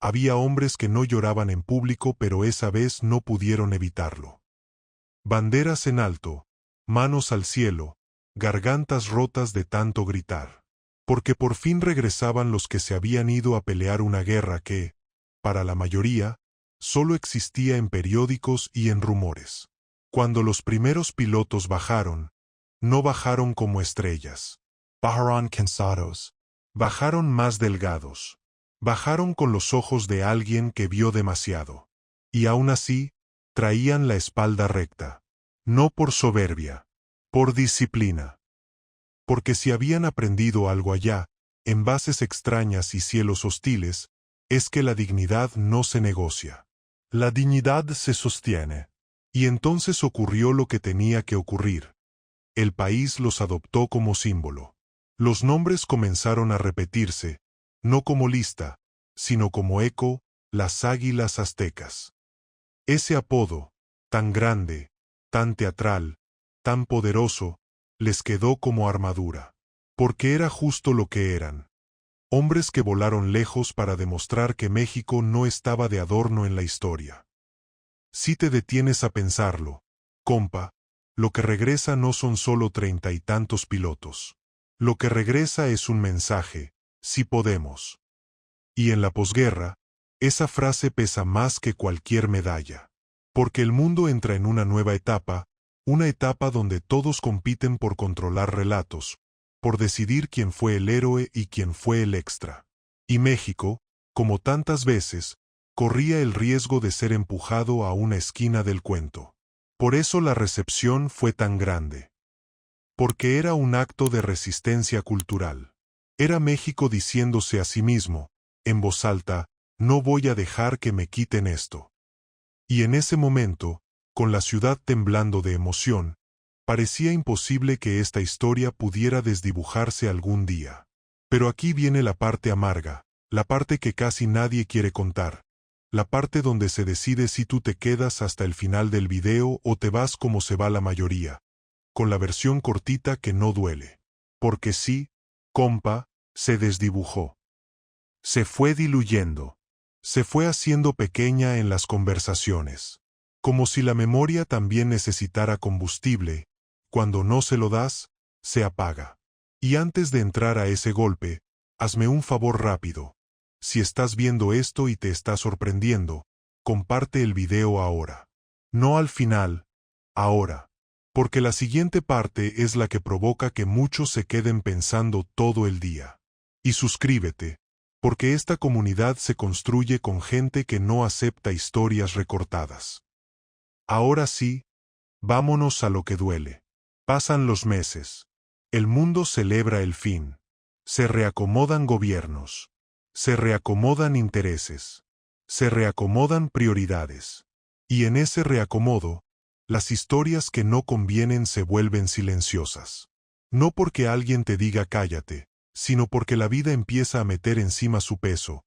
había hombres que no lloraban en público pero esa vez no pudieron evitarlo. Banderas en alto, manos al cielo, gargantas rotas de tanto gritar. Porque por fin regresaban los que se habían ido a pelear una guerra que, para la mayoría, solo existía en periódicos y en rumores. Cuando los primeros pilotos bajaron, no bajaron como estrellas. Bajaron cansados. Bajaron más delgados. Bajaron con los ojos de alguien que vio demasiado. Y aún así, traían la espalda recta. No por soberbia, por disciplina. Porque si habían aprendido algo allá, en bases extrañas y cielos hostiles, es que la dignidad no se negocia. La dignidad se sostiene. Y entonces ocurrió lo que tenía que ocurrir. El país los adoptó como símbolo. Los nombres comenzaron a repetirse, no como lista, sino como eco, las águilas aztecas. Ese apodo, tan grande, tan teatral, tan poderoso, les quedó como armadura. Porque era justo lo que eran. Hombres que volaron lejos para demostrar que México no estaba de adorno en la historia. Si te detienes a pensarlo, compa, lo que regresa no son solo 30 y tantos pilotos. Lo que regresa es un mensaje, si podemos. Y en la posguerra, esa frase pesa más que cualquier medalla. Porque el mundo entra en una nueva etapa, una etapa donde todos compiten por controlar relatos, por decidir quién fue el héroe y quién fue el extra. Y México, como tantas veces, corría el riesgo de ser empujado a una esquina del cuento. Por eso la recepción fue tan grande. Porque era un acto de resistencia cultural. Era México diciéndose a sí mismo, en voz alta, no voy a dejar que me quiten esto. Y en ese momento, con la ciudad temblando de emoción, parecía imposible que esta historia pudiera desdibujarse algún día. Pero aquí viene la parte amarga, la parte que casi nadie quiere contar, la parte donde se decide si tú te quedas hasta el final del video o te vas como se va la mayoría, con la versión cortita que no duele. Porque sí, compa, se desdibujó. Se fue diluyendo. Se fue haciendo pequeña en las conversaciones. Como si la memoria también necesitara combustible, cuando no se lo das, se apaga. Y antes de entrar a ese golpe, hazme un favor rápido. Si estás viendo esto y te está sorprendiendo, comparte el video ahora. No al final, ahora. Porque la siguiente parte es la que provoca que muchos se queden pensando todo el día. Y suscríbete, porque esta comunidad se construye con gente que no acepta historias recortadas. Ahora sí, vámonos a lo que duele. Pasan los meses. El mundo celebra el fin. Se reacomodan gobiernos. Se reacomodan intereses. Se reacomodan prioridades. Y en ese reacomodo, las historias que no convienen se vuelven silenciosas. No porque alguien te diga cállate, sino porque la vida empieza a meter encima su peso.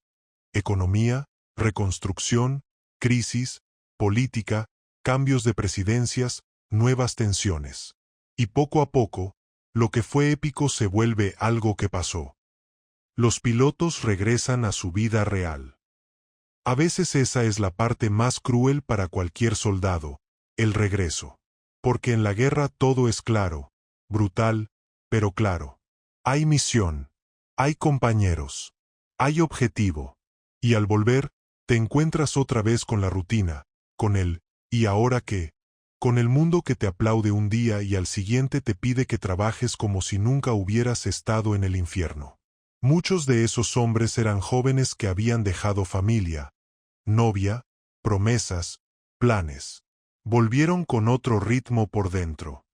Economía, reconstrucción, crisis, política, cambios de presidencias, nuevas tensiones. Y poco a poco, lo que fue épico se vuelve algo que pasó. Los pilotos regresan a su vida real. A veces esa es la parte más cruel para cualquier soldado, el regreso. Porque en la guerra todo es claro, brutal, pero claro. Hay misión, hay compañeros, hay objetivo. Y al volver, te encuentras otra vez con la rutina, con el ¿y ahora qué? con el mundo que te aplaude un día y al siguiente te pide que trabajes como si nunca hubieras estado en el infierno. Muchos de esos hombres eran jóvenes que habían dejado familia, novia, promesas, planes. Volvieron con otro ritmo por dentro,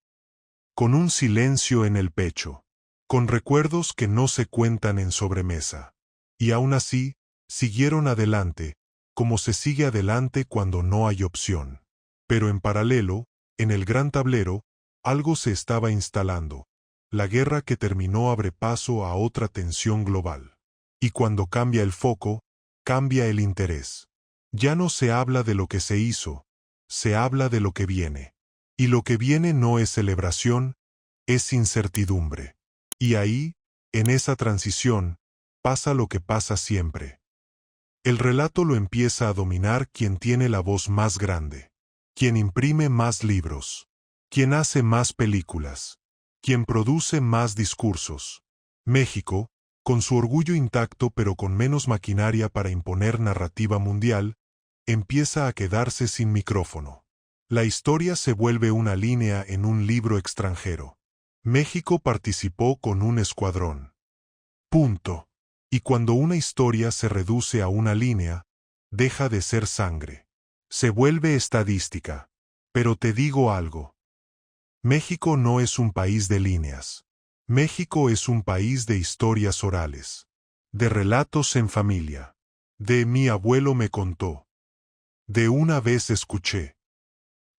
con un silencio en el pecho, con recuerdos que no se cuentan en sobremesa. Y aún así, siguieron adelante, como se sigue adelante cuando no hay opción. Pero en paralelo, en el gran tablero, algo se estaba instalando. La guerra que terminó abre paso a otra tensión global. Y cuando cambia el foco, cambia el interés. Ya no se habla de lo que se hizo, se habla de lo que viene. Y lo que viene no es celebración, es incertidumbre. Y ahí, en esa transición, pasa lo que pasa siempre. El relato lo empieza a dominar quien tiene la voz más grande, quien imprime más libros, quien hace más películas, quien produce más discursos. México, con su orgullo intacto pero con menos maquinaria para imponer narrativa mundial, empieza a quedarse sin micrófono. La historia se vuelve una línea en un libro extranjero. México participó con un escuadrón. Punto. Y cuando una historia se reduce a una línea, deja de ser sangre. Se vuelve estadística. Pero te digo algo. México no es un país de líneas. México es un país de historias orales. De relatos en familia. De mi abuelo me contó. De una vez escuché.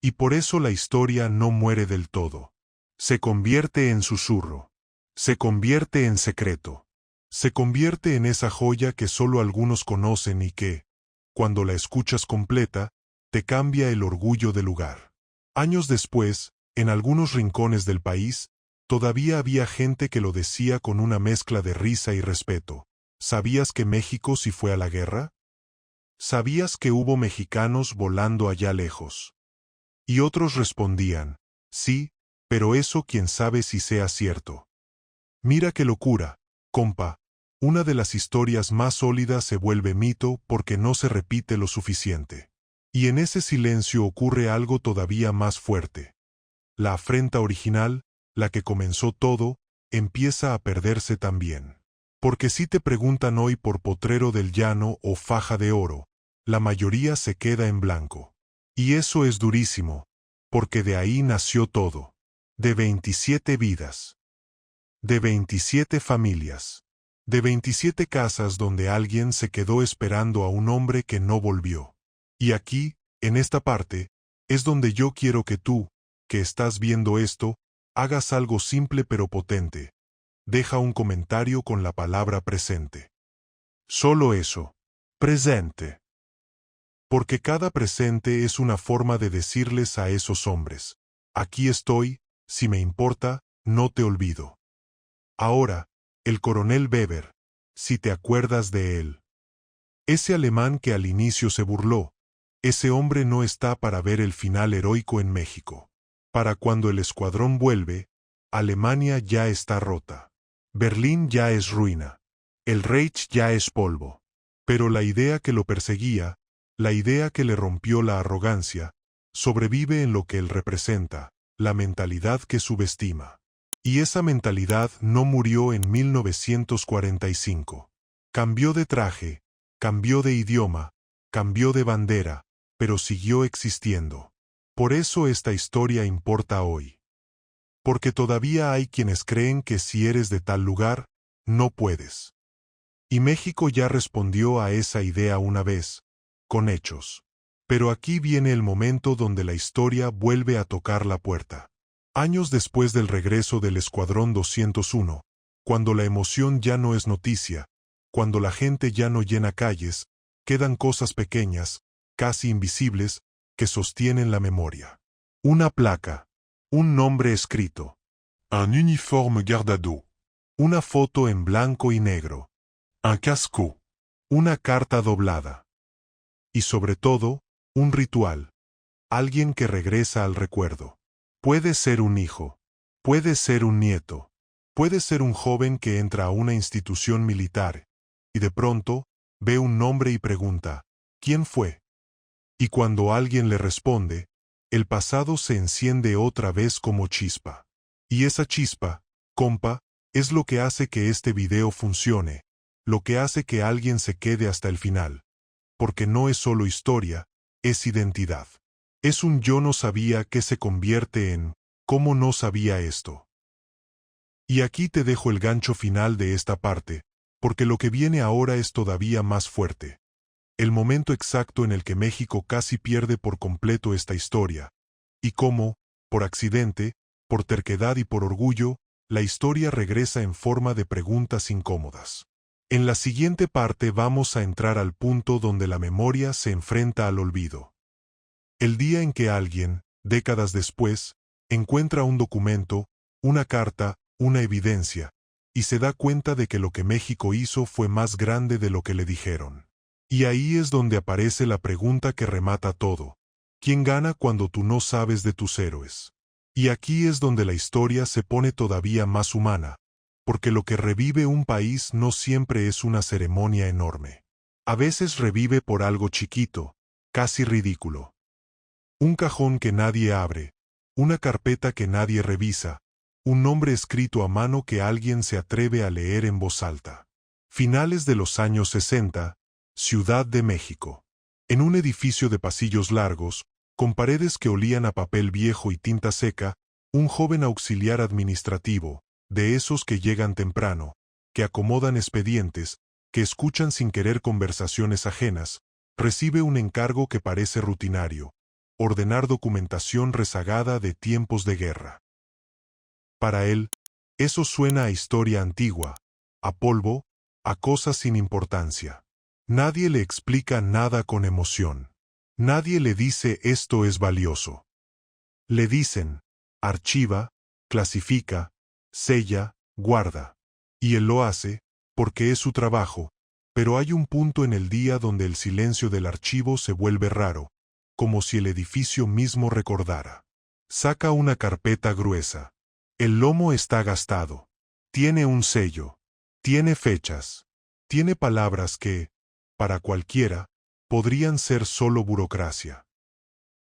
Y por eso la historia no muere del todo. Se convierte en susurro. Se convierte en secreto. Se convierte en esa joya que solo algunos conocen y que, cuando la escuchas completa, te cambia el orgullo del lugar. Años después, en algunos rincones del país, todavía había gente que lo decía con una mezcla de risa y respeto. ¿Sabías que México sí fue a la guerra? ¿Sabías que hubo mexicanos volando allá lejos? Y otros respondían, sí, pero eso quién sabe si sea cierto. Mira qué locura, compa. Una de las historias más sólidas se vuelve mito porque no se repite lo suficiente. Y en ese silencio ocurre algo todavía más fuerte. La afrenta original, la que comenzó todo, empieza a perderse también. Porque si te preguntan hoy por Potrero del Llano o Faja de Oro, la mayoría se queda en blanco. Y eso es durísimo, porque de ahí nació todo. De 27 vidas. De 27 familias. De 27 casas donde alguien se quedó esperando a un hombre que no volvió. Y aquí, en esta parte, es donde yo quiero que tú, que estás viendo esto, hagas algo simple pero potente. Deja un comentario con la palabra presente. Solo eso. Presente. Porque cada presente es una forma de decirles a esos hombres, aquí estoy, si me importa, no te olvido. Ahora, el coronel Weber, si te acuerdas de él. Ese alemán que al inicio se burló, ese hombre no está para ver el final heroico en México. Para cuando el escuadrón vuelve, Alemania ya está rota. Berlín ya es ruina. El Reich ya es polvo. Pero la idea que lo perseguía, la idea que le rompió la arrogancia, sobrevive en lo que él representa, la mentalidad que subestima. Y esa mentalidad no murió en 1945. Cambió de traje, cambió de idioma, cambió de bandera, pero siguió existiendo. Por eso esta historia importa hoy. Porque todavía hay quienes creen que si eres de tal lugar, no puedes. Y México ya respondió a esa idea una vez, con hechos. Pero aquí viene el momento donde la historia vuelve a tocar la puerta. Años después del regreso del Escuadrón 201, cuando la emoción ya no es noticia, cuando la gente ya no llena calles, quedan cosas pequeñas, casi invisibles, que sostienen la memoria. Una placa, un nombre escrito, un uniforme gardado, una foto en blanco y negro, un casco, una carta doblada. Y sobre todo, un ritual, alguien que regresa al recuerdo. Puede ser un hijo, puede ser un nieto, puede ser un joven que entra a una institución militar, y de pronto, ve un nombre y pregunta, ¿quién fue? Y cuando alguien le responde, el pasado se enciende otra vez como chispa. Y esa chispa, compa, es lo que hace que este video funcione, lo que hace que alguien se quede hasta el final. Porque no es solo historia, es identidad. Es un yo no sabía que se convierte en ¿cómo no sabía esto? Y aquí te dejo el gancho final de esta parte, porque lo que viene ahora es todavía más fuerte. El momento exacto en el que México casi pierde por completo esta historia, y cómo, por accidente, por terquedad y por orgullo, la historia regresa en forma de preguntas incómodas. En la siguiente parte vamos a entrar al punto donde la memoria se enfrenta al olvido. El día en que alguien, décadas después, encuentra un documento, una carta, una evidencia, y se da cuenta de que lo que México hizo fue más grande de lo que le dijeron. Y ahí es donde aparece la pregunta que remata todo. ¿Quién gana cuando tú no sabes de tus héroes? Y aquí es donde la historia se pone todavía más humana, porque lo que revive un país no siempre es una ceremonia enorme. A veces revive por algo chiquito, casi ridículo. Un cajón que nadie abre, una carpeta que nadie revisa, un nombre escrito a mano que alguien se atreve a leer en voz alta. Finales de los años 60, Ciudad de México. En un edificio de pasillos largos, con paredes que olían a papel viejo y tinta seca, un joven auxiliar administrativo, de esos que llegan temprano, que acomodan expedientes, que escuchan sin querer conversaciones ajenas, recibe un encargo que parece rutinario: ordenar documentación rezagada de tiempos de guerra. Para él, eso suena a historia antigua, a polvo, a cosas sin importancia. Nadie le explica nada con emoción. Nadie le dice esto es valioso. Le dicen, archiva, clasifica, sella, guarda. Y él lo hace, porque es su trabajo, pero hay un punto en el día donde el silencio del archivo se vuelve raro, como si el edificio mismo recordara. Saca una carpeta gruesa. El lomo está gastado. Tiene un sello. Tiene fechas. Tiene palabras que, para cualquiera, podrían ser solo burocracia.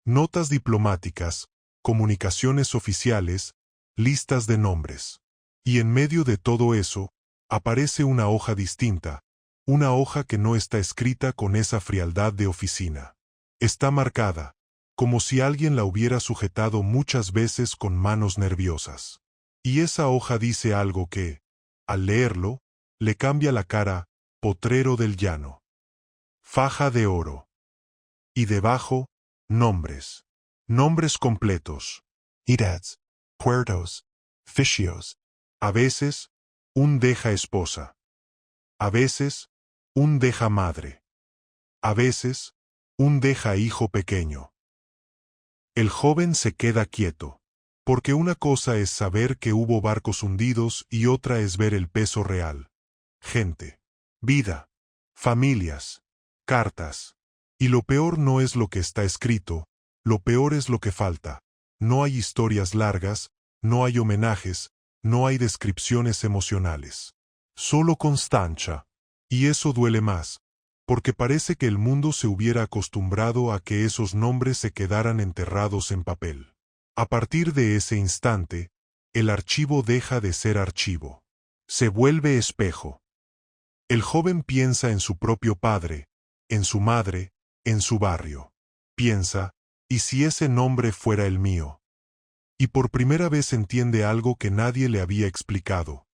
Notas diplomáticas, comunicaciones oficiales, listas de nombres. Y en medio de todo eso, aparece una hoja distinta, una hoja que no está escrita con esa frialdad de oficina. Está marcada, como si alguien la hubiera sujetado muchas veces con manos nerviosas. Y esa hoja dice algo que, al leerlo, le cambia la cara: Potrero del Llano. Faja de oro. Y debajo, nombres. Nombres completos. Idades, puertos, oficios. A veces, un deja esposa. A veces, un deja madre. A veces, un deja hijo pequeño. El joven se queda quieto, porque una cosa es saber que hubo barcos hundidos y otra es ver el peso real. Gente, vida, familias, cartas. Y lo peor no es lo que está escrito, lo peor es lo que falta. No hay historias largas, no hay homenajes, no hay descripciones emocionales. Solo constancia. Y eso duele más, porque parece que el mundo se hubiera acostumbrado a que esos nombres se quedaran enterrados en papel. A partir de ese instante, el archivo deja de ser archivo. Se vuelve espejo. El joven piensa en su propio padre, en su madre, en su barrio. Piensa, ¿y si ese nombre fuera el mío? Y por primera vez entiende algo que nadie le había explicado.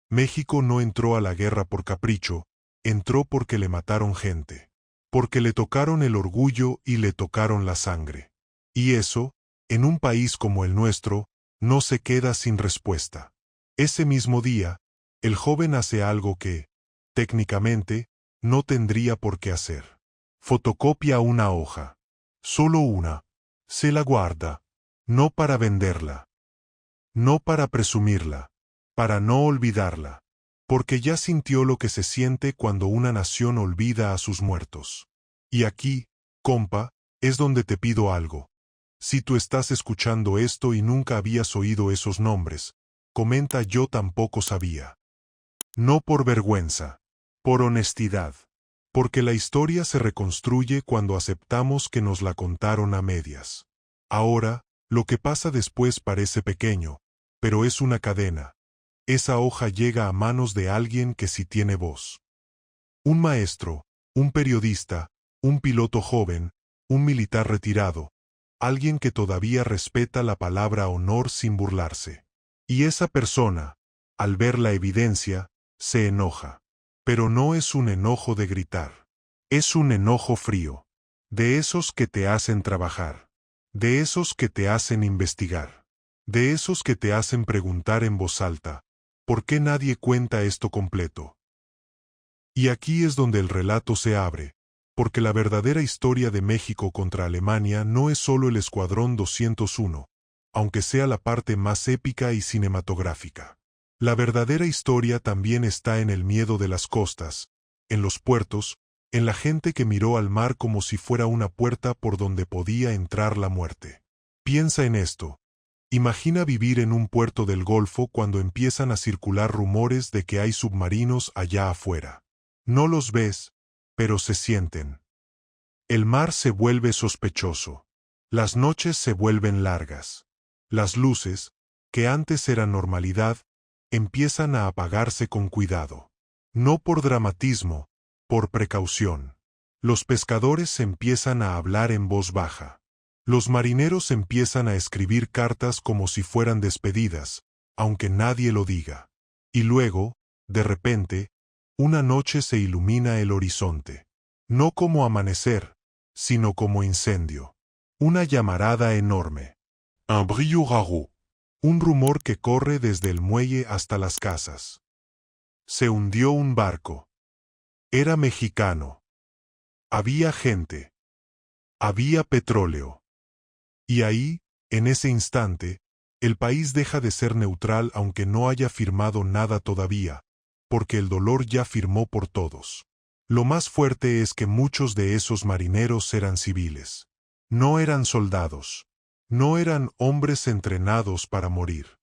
México no entró a la guerra por capricho, entró porque le mataron gente. Porque le tocaron el orgullo y le tocaron la sangre. Y eso, en un país como el nuestro, no se queda sin respuesta. Ese mismo día, el joven hace algo que, técnicamente, no tendría por qué hacer. Fotocopia una hoja. Solo una. Se la guarda. No para venderla. No para presumirla. Para no olvidarla. Porque ya sintió lo que se siente cuando una nación olvida a sus muertos. Y aquí, compa, es donde te pido algo. Si tú estás escuchando esto y nunca habías oído esos nombres, comenta yo tampoco sabía. No por vergüenza. Por honestidad. Porque la historia se reconstruye cuando aceptamos que nos la contaron a medias. Ahora, lo que pasa después parece pequeño, pero es una cadena. Esa hoja llega a manos de alguien que sí tiene voz. Un maestro, un periodista, un piloto joven, un militar retirado, alguien que todavía respeta la palabra honor sin burlarse. Y esa persona, al ver la evidencia, se enoja. Pero no es un enojo de gritar. Es un enojo frío. De esos que te hacen trabajar. De esos que te hacen investigar. De esos que te hacen preguntar en voz alta, ¿por qué nadie cuenta esto completo? Y aquí es donde el relato se abre, porque la verdadera historia de México contra Alemania no es solo el Escuadrón 201, aunque sea la parte más épica y cinematográfica. La verdadera historia también está en el miedo de las costas, en los puertos, en la gente que miró al mar como si fuera una puerta por donde podía entrar la muerte. Piensa en esto. Imagina vivir en un puerto del Golfo cuando empiezan a circular rumores de que hay submarinos allá afuera. No los ves, pero se sienten. El mar se vuelve sospechoso. Las noches se vuelven largas. Las luces, que antes eran normalidad, empiezan a apagarse con cuidado. No por dramatismo, por precaución. Los pescadores empiezan a hablar en voz baja. Los marineros empiezan a escribir cartas como si fueran despedidas, aunque nadie lo diga. Y luego, de repente, una noche se ilumina el horizonte. No como amanecer, sino como incendio. Una llamarada enorme. Un brillo raro. Un rumor que corre desde el muelle hasta las casas. Se hundió un barco. Era mexicano. Había gente. Había petróleo. Y ahí, en ese instante, el país deja de ser neutral aunque no haya firmado nada todavía, porque el dolor ya firmó por todos. Lo más fuerte es que muchos de esos marineros eran civiles. No eran soldados. No eran hombres entrenados para morir.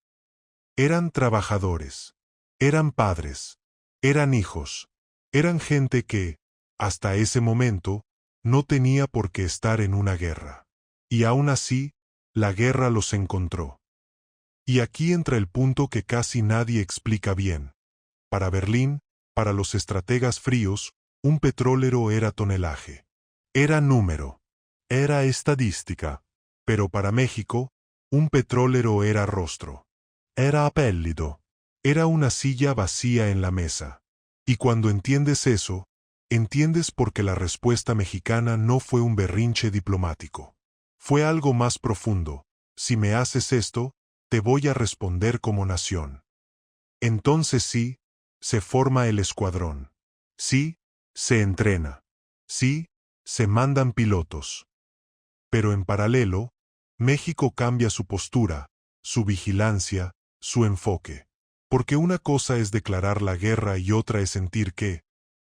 Eran trabajadores. Eran padres. Eran hijos. Eran gente que, hasta ese momento, no tenía por qué estar en una guerra. Y aún así, la guerra los encontró. Y aquí entra el punto que casi nadie explica bien. Para Berlín, para los estrategas fríos, un petrólero era tonelaje. Era número. Era estadística. Pero para México, un petrólero era rostro. Era apellido. Era una silla vacía en la mesa. Y cuando entiendes eso, entiendes por qué la respuesta mexicana no fue un berrinche diplomático. Fue algo más profundo. Si me haces esto, te voy a responder como nación. Entonces sí, se forma el escuadrón. Sí, se entrena. Sí, se mandan pilotos. Pero en paralelo, México cambia su postura, su vigilancia, su enfoque. Porque una cosa es declarar la guerra y otra es sentir que,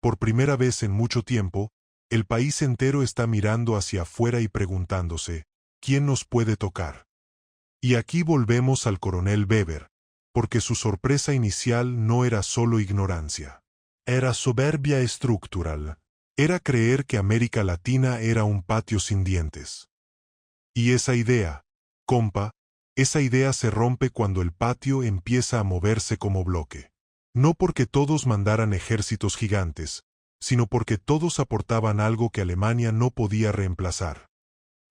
por primera vez en mucho tiempo, el país entero está mirando hacia afuera y preguntándose, ¿quién nos puede tocar? Y aquí volvemos al coronel Weber, porque su sorpresa inicial no era solo ignorancia. Era soberbia estructural. Era creer que América Latina era un patio sin dientes. Y esa idea, compa, esa idea se rompe cuando el patio empieza a moverse como bloque. No porque todos mandaran ejércitos gigantes, sino porque todos aportaban algo que Alemania no podía reemplazar.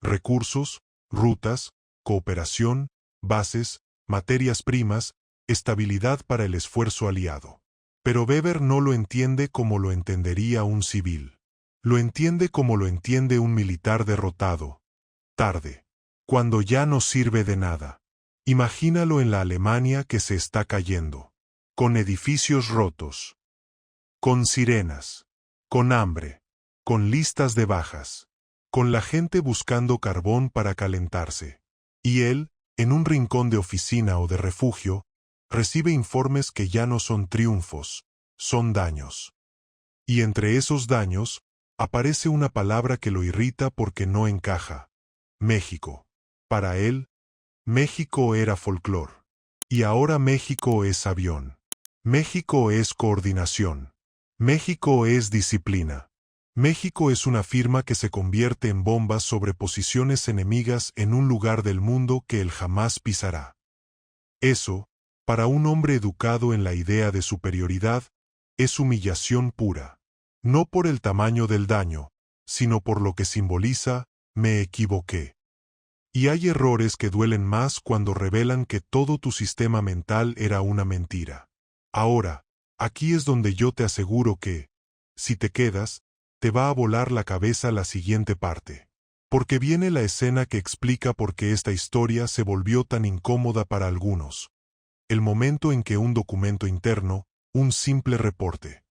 Recursos, rutas, cooperación, bases, materias primas, estabilidad para el esfuerzo aliado. Pero Weber no lo entiende como lo entendería un civil. Lo entiende como lo entiende un militar derrotado. Tarde. Cuando ya no sirve de nada. Imagínalo en la Alemania que se está cayendo. Con edificios rotos. Con sirenas. Con hambre. Con listas de bajas. Con la gente buscando carbón para calentarse. Y él, en un rincón de oficina o de refugio, recibe informes que ya no son triunfos, son daños. Y entre esos daños, aparece una palabra que lo irrita porque no encaja. México. Para él, México era folclor. Y ahora México es avión. México es coordinación. México es disciplina. México es una firma que se convierte en bombas sobre posiciones enemigas en un lugar del mundo que él jamás pisará. Eso, para un hombre educado en la idea de superioridad, es humillación pura. No por el tamaño del daño, sino por lo que simboliza, me equivoqué. Y hay errores que duelen más cuando revelan que todo tu sistema mental era una mentira. Ahora, aquí es donde yo te aseguro que, si te quedas, te va a volar la cabeza la siguiente parte. Porque viene la escena que explica por qué esta historia se volvió tan incómoda para algunos. El momento en que un documento interno, un simple reporte,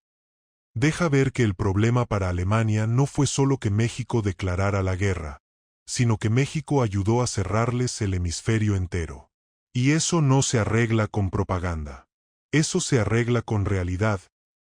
deja ver que el problema para Alemania no fue solo que México declarara la guerra, sino que México ayudó a cerrarles el hemisferio entero. Y eso no se arregla con propaganda. Eso se arregla con realidad,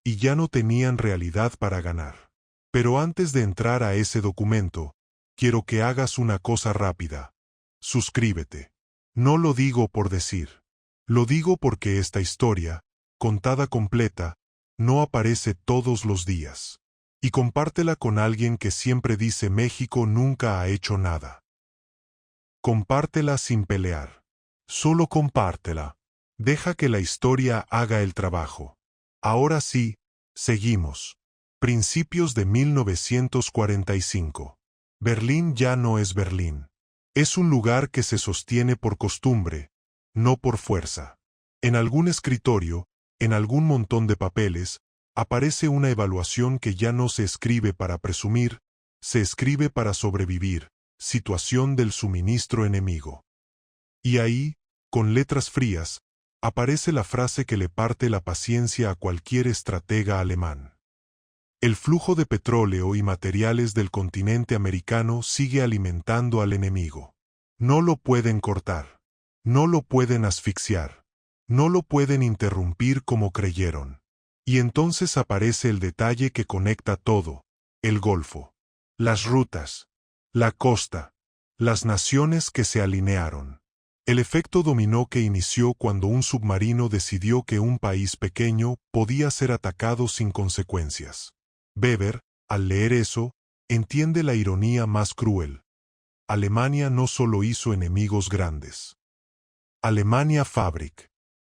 y ya no tenían realidad para ganar. Pero antes de entrar a ese documento, quiero que hagas una cosa rápida. Suscríbete. No lo digo por decir. Lo digo porque esta historia, contada completa, no aparece todos los días. Y compártela con alguien que siempre dice México nunca ha hecho nada. Compártela sin pelear. Solo compártela. Deja que la historia haga el trabajo. Ahora sí, seguimos. Principios de 1945. Berlín ya no es Berlín. Es un lugar que se sostiene por costumbre, no por fuerza. En algún escritorio, en algún montón de papeles, aparece una evaluación que ya no se escribe para presumir, se escribe para sobrevivir, situación del suministro enemigo. Y ahí, con letras frías, aparece la frase que le parte la paciencia a cualquier estratega alemán. El flujo de petróleo y materiales del continente americano sigue alimentando al enemigo. No lo pueden cortar. No lo pueden asfixiar. No lo pueden interrumpir como creyeron. Y entonces aparece el detalle que conecta todo: el Golfo, las rutas, la costa, las naciones que se alinearon. El efecto dominó que inició cuando un submarino decidió que un país pequeño podía ser atacado sin consecuencias. Weber, al leer eso, entiende la ironía más cruel. Alemania no solo hizo enemigos grandes. Alemania Fabrik